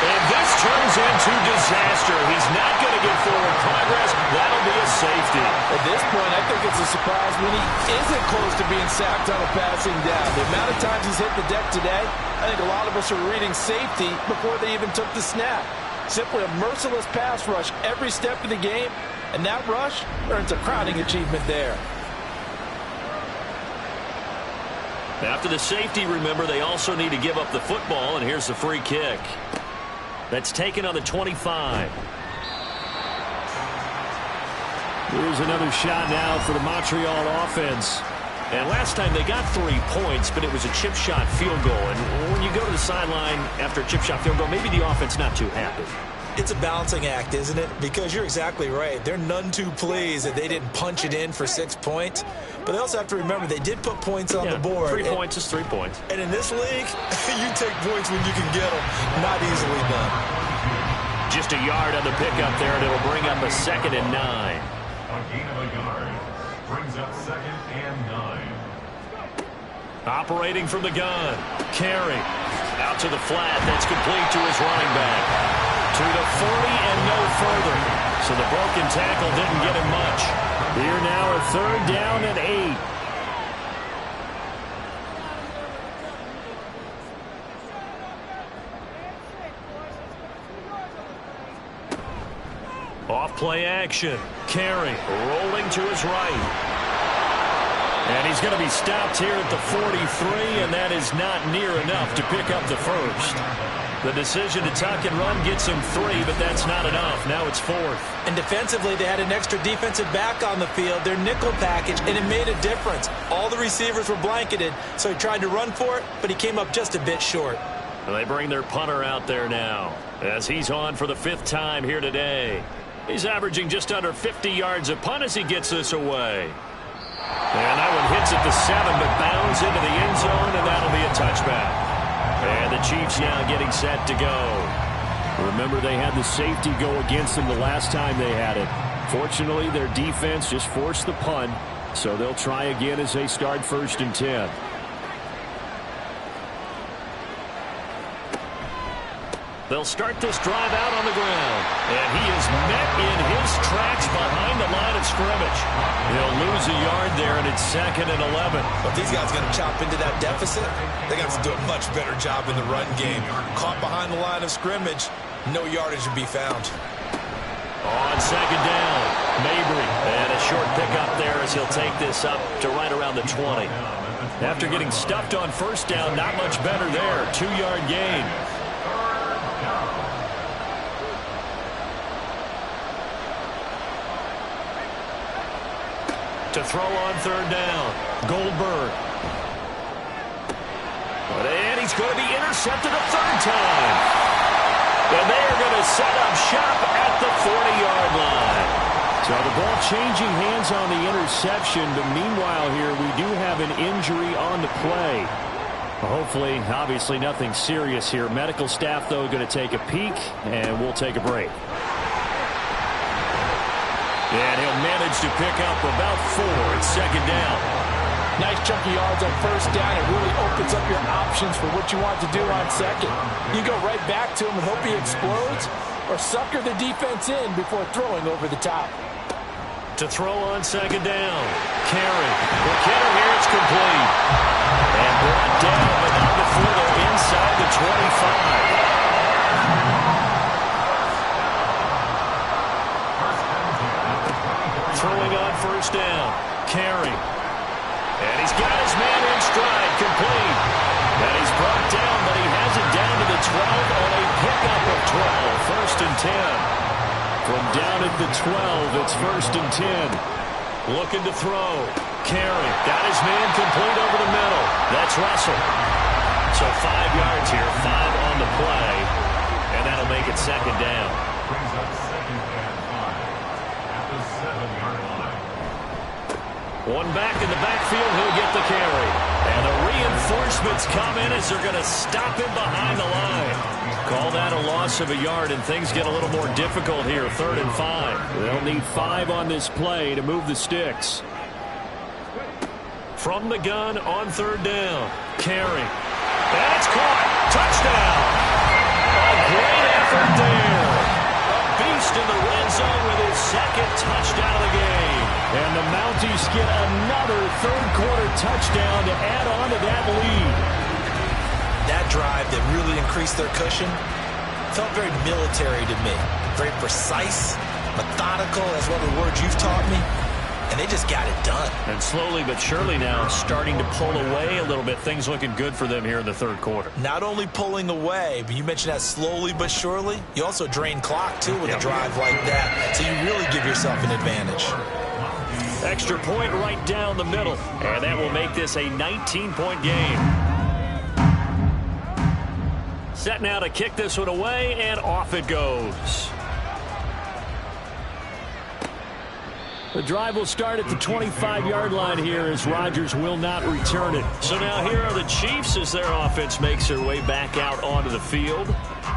And this turns into disaster. He's not going to get forward progress. That'll be a safety. At this point, I think it's a surprise when he isn't close to being sacked on a passing down. The amount of times he's hit the deck today, I think a lot of us are reading safety before they even took the snap. Simply a merciless pass rush every step of the game, and that rush earns a crowning achievement there. After the safety, remember, they also need to give up the football, and here's the free kick. That's taken on the 25. Here's another shot now for the Montreal offense. And last time they got 3 points, but it was a chip shot field goal. And when you go to the sideline after a chip shot field goal, maybe the offense not too happy. It's a balancing act, isn't it? Because you're exactly right. They're none too pleased that they didn't punch it in for 6 points. But they also have to remember they did put points on the board. 3 points is 3 points. And in this league, you take points when you can get them. Not easily done. Just a yard on the pickup there, and it'll bring up a 2nd and 9. A gain of a yard brings up 2nd and 9. Operating from the gun. Carey. Out to the flat. That's complete to his running back. To the 40 and no further. So the broken tackle didn't get him much. Here now a 3rd down and 8. Off play action. Carey rolling to his right. And he's going to be stopped here at the 43, and that is not near enough to pick up the first. The decision to tuck and run gets him 3, but that's not enough. Now it's 4th. And defensively, they had an extra defensive back on the field, their nickel package, and it made a difference. All the receivers were blanketed, so he tried to run for it, but he came up just a bit short. They bring their punter out there now as he's on for the 5th time here today. He's averaging just under 50 yards a punt as he gets this away. And that one hits at the 7, but bounds into the end zone, and that'll be a touchback. And the Chiefs now getting set to go. Remember, they had the safety go against them the last time they had it. Fortunately, their defense just forced the punt, so they'll try again as they start 1st and 10. They'll start this drive out on the ground. And he is met in his tracks behind the line of scrimmage. He'll lose a yard there, and it's 2nd and 11. But these guys are going to chop into that deficit. They got to do a much better job in the run game. Caught behind the line of scrimmage, no yardage to be found. On 2nd down, Mabry. And a short pickup there as he'll take this up to right around the 20. After getting stuffed on 1st down, not much better there. 2-yard gain. To throw on 3rd down, Goldberg. And he's going to be intercepted a 3rd time. And they are going to set up shop at the 40-yard line. So the ball changing hands on the interception, but meanwhile here we do have an injury on the play. Hopefully, obviously nothing serious here. Medical staff, though, going to take a peek, and we'll take a break. And he'll manage to pick up about 4 at 2nd down. Nice chunky yards on 1st down. It really opens up your options for what you want to do on 2nd. You go right back to him and hope he explodes, or sucker the defense in before throwing over the top. To throw on 2nd down, Carey. McKinnon here, it's complete. And brought down, but not before they're inside the 25. Throwing on 1st down, Carey. And he's got his man in stride, complete. And he's brought down, but he has it down to the 12 on a pickup of 12. 1st and 10. From down at the 12, it's 1st and 10. Looking to throw. Carey got his man complete over the middle. That's Russell. So 5 yards here, 5 on the play. And that'll make it 2nd down. Brings up 2nd and 5 at the 7-yard line. One back in the backfield, he'll get the carry. And the reinforcements come in as they're going to stop him behind the line. Call that a loss of a yard, and things get a little more difficult here, 3rd and 5. They'll need 5 on this play to move the sticks. From the gun on 3rd down, Carey. And it's caught. Touchdown. A great effort there. A beast in the red zone with his 2nd touchdown of the game. And the Mounties get another 3rd-quarter touchdown to add on to that lead. That drive that really increased their cushion felt very military to me. Very precise, methodical, that's one of the words you've taught me. And they just got it done. And slowly but surely now starting to pull away a little bit. Things looking good for them here in the 3rd quarter. Not only pulling away, but you mentioned that slowly but surely. You also drain clock, too, with a drive like that. So you really give yourself an advantage. Extra point right down the middle, and that will make this a 19-point game. Set now to kick this one away, and off it goes. The drive will start at the 25-yard line here as Rodgers will not return it. So now here are the Chiefs as their offense makes their way back out onto the field.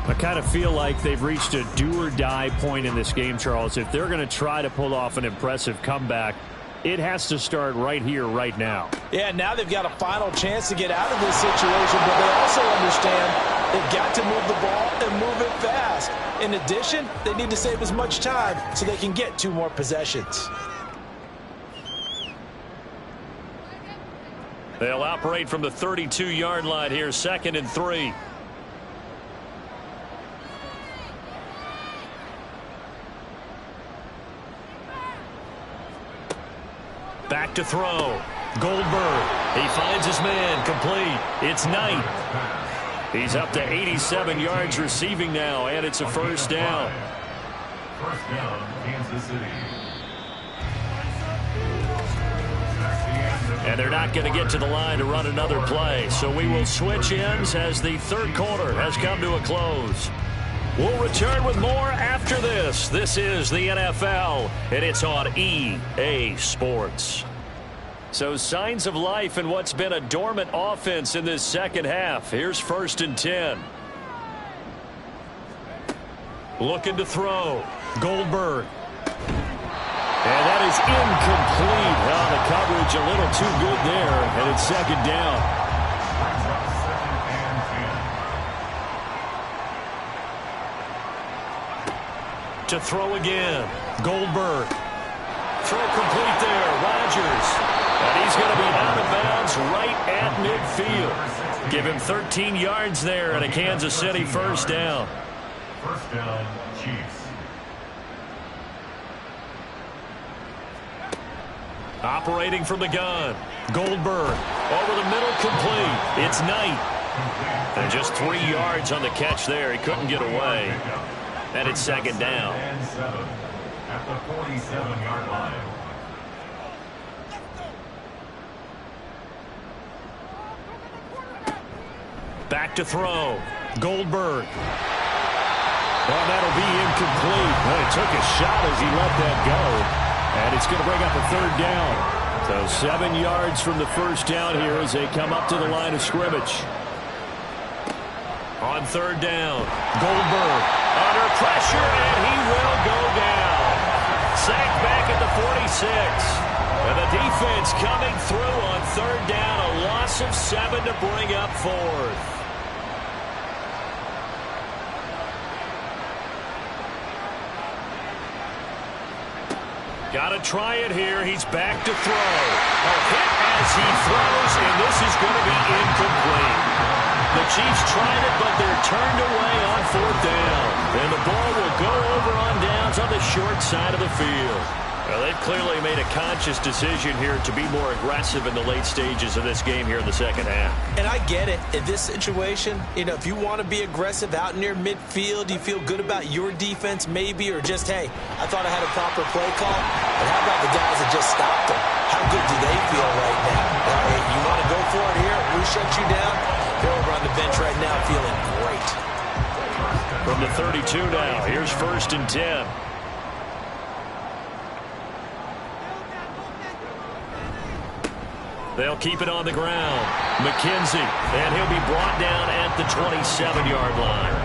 I kind of feel like they've reached a do-or-die point in this game, Charles. If they're going to try to pull off an impressive comeback, it has to start right here, right now. Yeah, now they've got a final chance to get out of this situation, but they also understand they've got to move the ball and move it fast. In addition, they need to save as much time so they can get 2 more possessions. They'll operate from the 32-yard line here, 2nd and 3. Back to throw. Goldberg. He finds his man. Complete. It's Knight. He's up to 87 yards receiving now, and it's a first down. First down, Kansas City. And they're not going to get to the line to run another play. So we will switch ends as the third quarter has come to a close. We'll return with more after this. This is the NFL, and it's on EA Sports. So signs of life in what's been a dormant offense in this second half. Here's 1st and 10. Looking to throw. Goldberg. And that is incomplete. Oh, the coverage a little too good there, and it's 2nd down. To throw again. Goldberg. Throw complete there. Rodgers. And he's going to be out of bounds right at midfield. Give him 13 yards there and a Kansas City first down. First down, Chiefs. Operating from the gun. Goldberg. Over the middle, complete. It's Knight. And just 3 yards on the catch there. He couldn't get away. And it's 2nd down. And 7 at the 47-yard line. Back to throw. Goldberg. Oh, that'll be incomplete. Well, he took a shot as he let that go. And it's going to bring up a 3rd down. So 7 yards from the first down here as they come up to the line of scrimmage. On 3rd down, Goldberg under pressure, and he will go down. Sacked back at the 46. And the defense coming through on 3rd down. A loss of 7 to bring up 4th. Got to try it here. He's back to throw. A hit as he throws, and this is going to be incomplete. The Chiefs tried it, but they're turned away on 4th down. And the ball will go over on downs on the short side of the field. Well, they've clearly made a conscious decision here to be more aggressive in the late stages of this game here in the second half. And I get it. In this situation, if you want to be aggressive out near midfield, you feel good about your defense maybe, or just, hey, I thought I had a proper play call. But how about the guys that just stopped them? How good do they feel right now? Hey, you want to go for it here? We shut you down? They're over on the bench right now feeling great. From the 32 now, here's 1st and 10. They'll keep it on the ground. McKenzie, and he'll be brought down at the 27-yard line.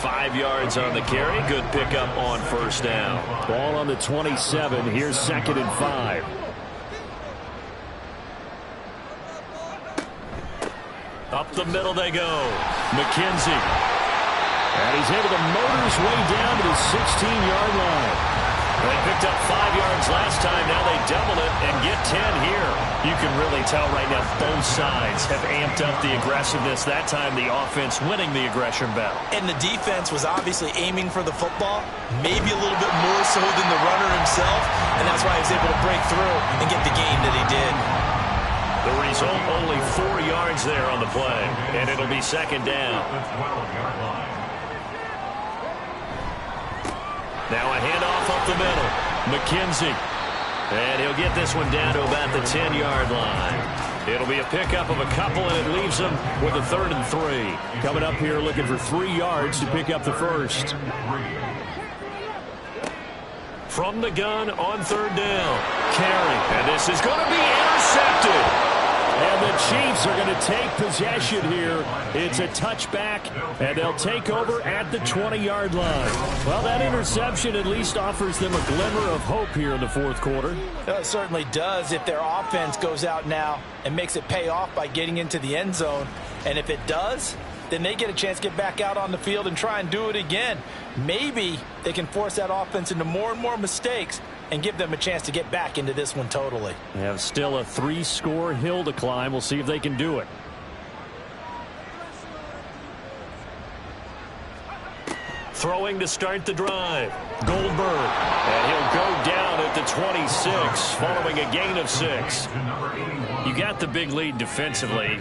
5 yards on the carry. Good pickup on 1st down. Ball on the 27. Here's 2nd and 5. Up the middle they go. McKenzie. And he's able to motor his way down to the 16-yard line. They picked up 5 yards last time. Now they double it and get 10 here. You can really tell right now both sides have amped up the aggressiveness. That time the offense winning the aggression battle. And the defense was obviously aiming for the football, maybe a little bit more so than the runner himself, and that's why he was able to break through and get the gain that he did. The result, only 4 yards there on the play, and it'll be 2nd down. Now a handoff up the middle. McKenzie. And he'll get this one down to about the 10-yard line. It'll be a pickup of a couple, and it leaves them with a 3rd and 3. Coming up here looking for 3 yards to pick up the first. From the gun on 3rd down. Carry. And this is going to be intercepted. And the Chiefs are going to take possession here. It's a touchback, and they'll take over at the 20-yard line. Well, that interception at least offers them a glimmer of hope here in the 4th quarter. It certainly does if their offense goes out now and makes it pay off by getting into the end zone. And if it does, then they get a chance to get back out on the field and try and do it again. Maybe they can force that offense into more and more mistakes and give them a chance to get back into this one totally. They have still a 3-score hill to climb. We'll see if they can do it. Throwing to start the drive. Goldberg. And he'll go down at the 26 following a gain of 6. You got the big lead defensively.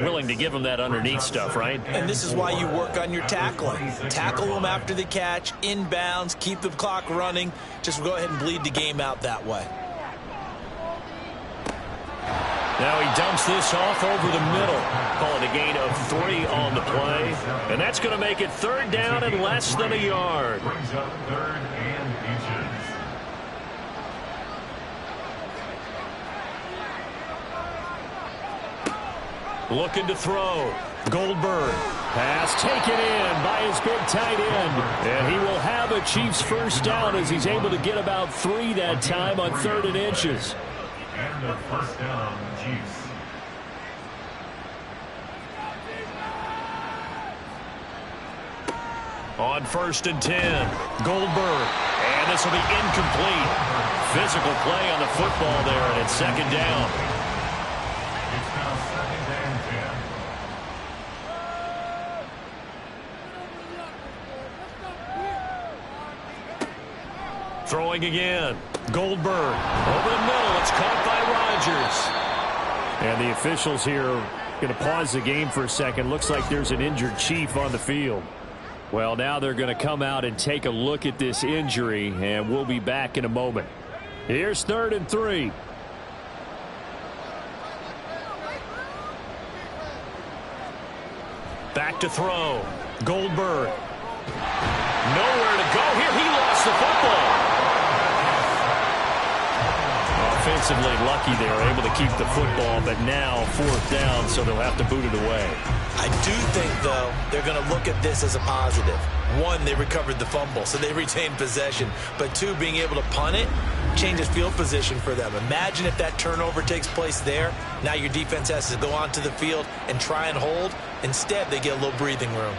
Willing to give them that underneath stuff, right? And this is why you work on your tackling. Tackle them after the catch, inbounds, keep the clock running. Just go ahead and bleed the game out that way. Now he dumps this off over the middle. Call it a gain of 3 on the play. And that's going to make it 3rd down and less than a yard. Brings up 3rd and inches. Looking to throw. Goldberg. Pass taken in by his big tight end. And he will have a Chiefs first down as he's able to get about 3 that time on 3rd and inches. And a first down, Chiefs. On 1st and 10. Goldberg. And this will be incomplete. Physical play on the football there, and it's 2nd down. It's now 2nd and 10. Throwing again. Goldberg. Over the middle. It's caught by Rodgers. And the officials here are going to pause the game for a second. Looks like there's an injured Chief on the field. Well, now they're going to come out and take a look at this injury, and we'll be back in a moment. Here's 3rd and 3. Back to throw. Goldberg. Nowhere to go here. He lost the football. Offensively lucky they were able to keep the football, but now 4th down, so they'll have to boot it away. I do think, though, they're going to look at this as a positive. 1, they recovered the fumble, so they retained possession. But 2, being able to punt it changes field position for them. Imagine if that turnover takes place there. Now your defense has to go onto the field and try and hold. Instead, they get a little breathing room.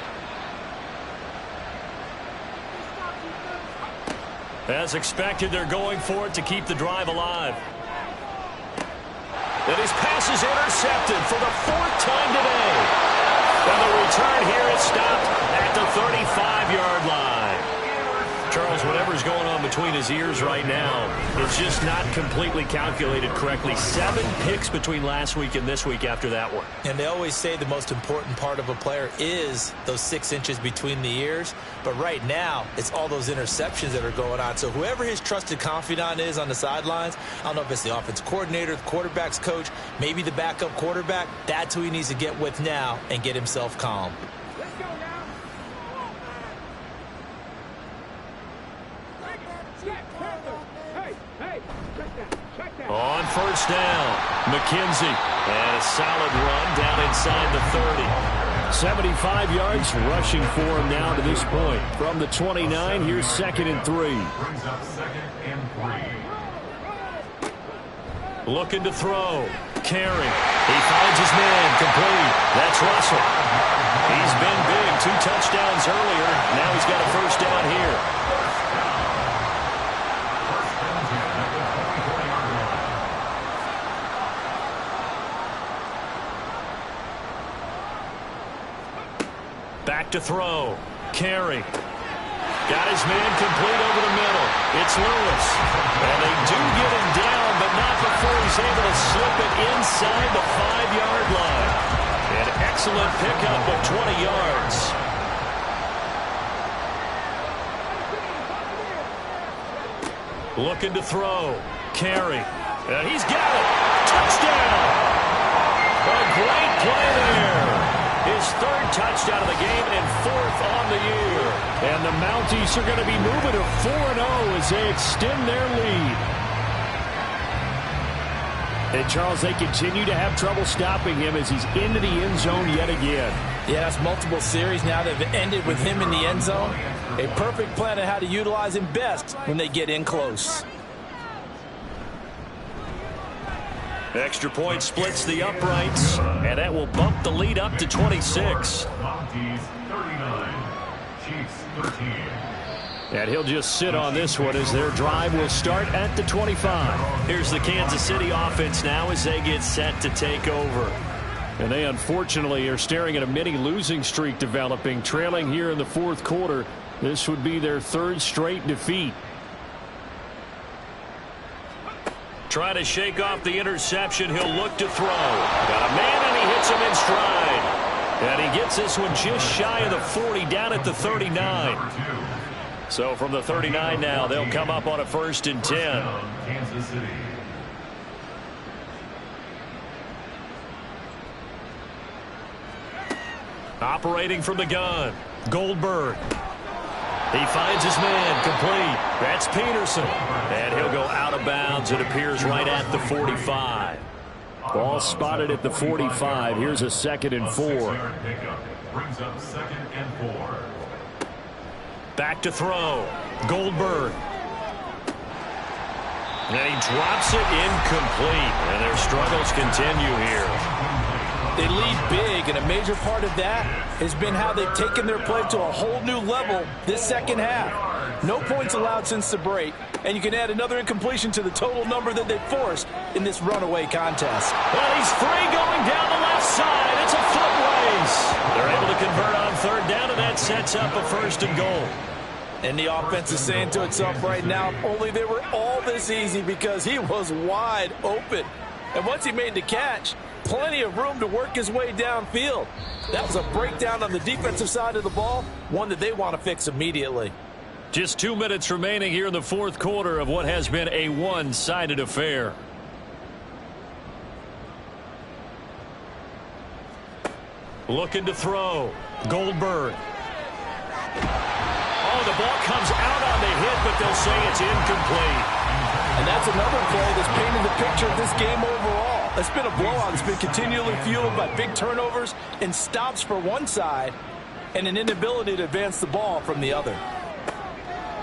As expected, they're going for it to keep the drive alive. And his pass is intercepted for the 4th time today. And the return here is stopped at the 35-yard line. Charles, whatever's going on between his ears right now, it's just not completely calculated correctly. 7 picks between last week and this week after that one. And they always say the most important part of a player is those 6 inches between the ears. But right now, it's all those interceptions that are going on. So whoever his trusted confidant is on the sidelines, I don't know if it's the offense coordinator, the quarterback's coach, maybe the backup quarterback, that's who he needs to get with now and get himself calm. On 1st down, McKenzie. And a solid run down inside the 30. 75 yards rushing for him now to this point. From the 29, here's 2nd and 3. Brings up 2nd and 3. Looking to throw. Carry. He finds his man. Complete. That's Russell. He's been big. 2 touchdowns earlier. Now he's got a first down here. Back to throw. Carry. Got his man complete over the middle. It's Lewis. And they do get him down, but not before he's able to slip it inside the 5-yard line. An excellent pickup of 20 yards. Looking to throw. carry. And he's got it. Touchdown. A great play there. His third touchdown of the game and fourth on the year. And the Mounties are going to be moving to 4-0 as they extend their lead. And, Charles, they continue to have trouble stopping him as he's into the end zone yet again. Yeah, that's multiple series now that have ended with him in the end zone. A perfect plan on how to utilize him best when they get in close. Extra point splits the uprights, and that will bump the lead up to 26. Mounties 39, Chiefs 13. And he'll just sit on this one as their drive will start at the 25. Here's the Kansas City offense now as they get set to take over. And they unfortunately are staring at a mini losing streak developing, trailing here in the fourth quarter. This would be their third straight defeat. Trying to shake off the interception. He'll look to throw. Got a man, and he hits him in stride. And he gets this one just shy of the 40, down at the 39. So from the 39 now, they'll come up on a 1st and 10. Kansas City. Operating from the gun, Goldberg. He finds his man, complete. That's Peterson. And he'll go out of bounds. It appears right at the 45. Ball spotted at the 45. Here's a 2nd and 4. Brings up 2nd and 4. Back to throw, Goldberg. And he drops it incomplete. And their struggles continue here. They lead big, and a major part of that has been how they've taken their play to a whole new level this second half. No points allowed since the break, and you can add another incompletion to the total number that they forced in this runaway contest. Well, he's free going down the left side. It's a foot race. They're able to convert on 3rd down, and that sets up a 1st and goal. And the offense is saying to itself right now, only they were all this easy because he was wide open. And once he made the catch, plenty of room to work his way downfield. That was a breakdown on the defensive side of the ball, one that they want to fix immediately. Just 2 minutes remaining here in the fourth quarter of what has been a one-sided affair. Looking to throw, Goldberg. Oh, the ball comes out on the hit, but they'll say it's incomplete. And that's another play that's painted the picture of this game overall. It's been a blowout that's been continually fueled by big turnovers and stops for one side and an inability to advance the ball from the other.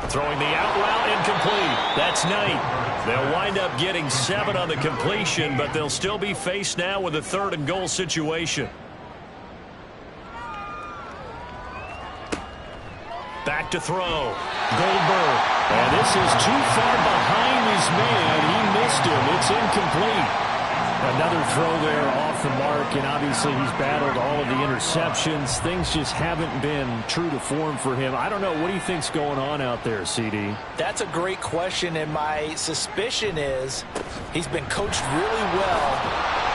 Throwing the out route incomplete. That's Knight. They'll wind up getting 7 on the completion, but they'll still be faced now with a 3rd and goal situation. Back to throw. Goldberg. And this is too far behind his man. He missed him. It's incomplete. Another throw there off the mark, and obviously he's battled all of the interceptions. Things just haven't been true to form for him. I don't know. What do you think's going on out there, CD? That's a great question, and my suspicion is he's been coached really well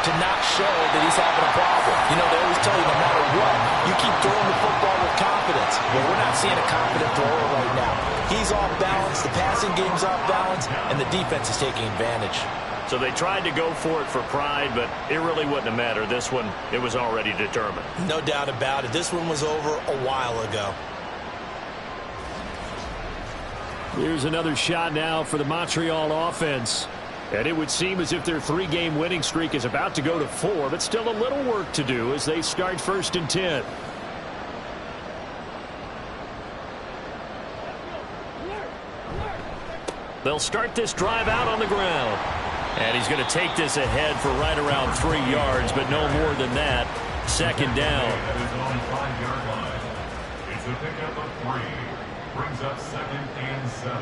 to not show that he's having a problem. You know, they always tell you no matter what, you keep throwing the football with confidence. Well, we're not seeing a confident thrower right now. He's off balance, the passing game's off balance, and the defense is taking advantage. So they tried to go for it for pride, but it really wouldn't have mattered. This one, it was already determined. No doubt about it. This one was over a while ago. Here's another shot now for the Montreal offense. And it would seem as if their 3-game winning streak is about to go to 4, but still a little work to do as they start 1st and 10. They'll start this drive out on the ground. And he's going to take this ahead for right around 3 yards, but no more than that. 2nd down. It's a pickup of 3. Brings up 2nd and 7.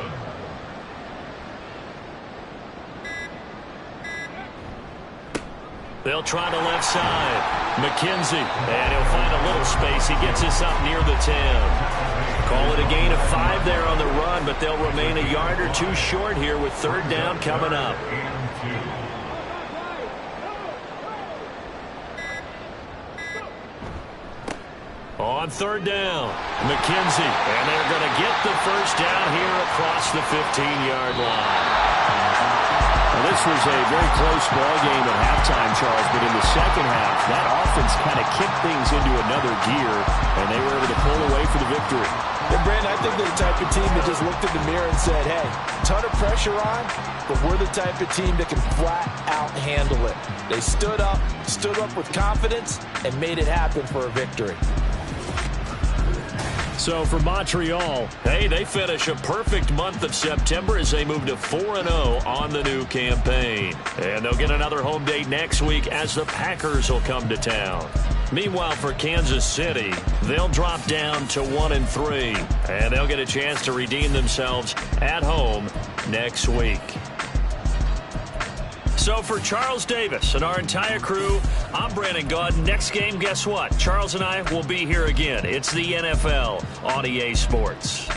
They'll try the left side. McKenzie. And he'll find a little space. He gets this up near the 10. Call it a gain of 5 there on the run, but they'll remain a yard or 2 short here with 3rd down coming up. On 3rd down, McKenzie. And they're going to get the 1st down here across the 15-yard line. Well, this was a very close ball game at halftime, Charles, but in the second half, that offense kind of kicked things into another gear, and they were able to pull away for the victory. And Brandon, I think they're the type of team that just looked in the mirror and said, hey, ton of pressure on, but we're the type of team that can flat out handle it. They stood up with confidence, and made it happen for a victory. So for Montreal, hey, they finish a perfect month of September as they move to 4-0 on the new campaign. And they'll get another home date next week as the Packers will come to town. Meanwhile, for Kansas City, they'll drop down to 1-3, and they'll get a chance to redeem themselves at home next week. So for Charles Davis and our entire crew, I'm Brandon Gaudin. Next game, guess what? Charles and I will be here again. It's the NFL on EA Sports.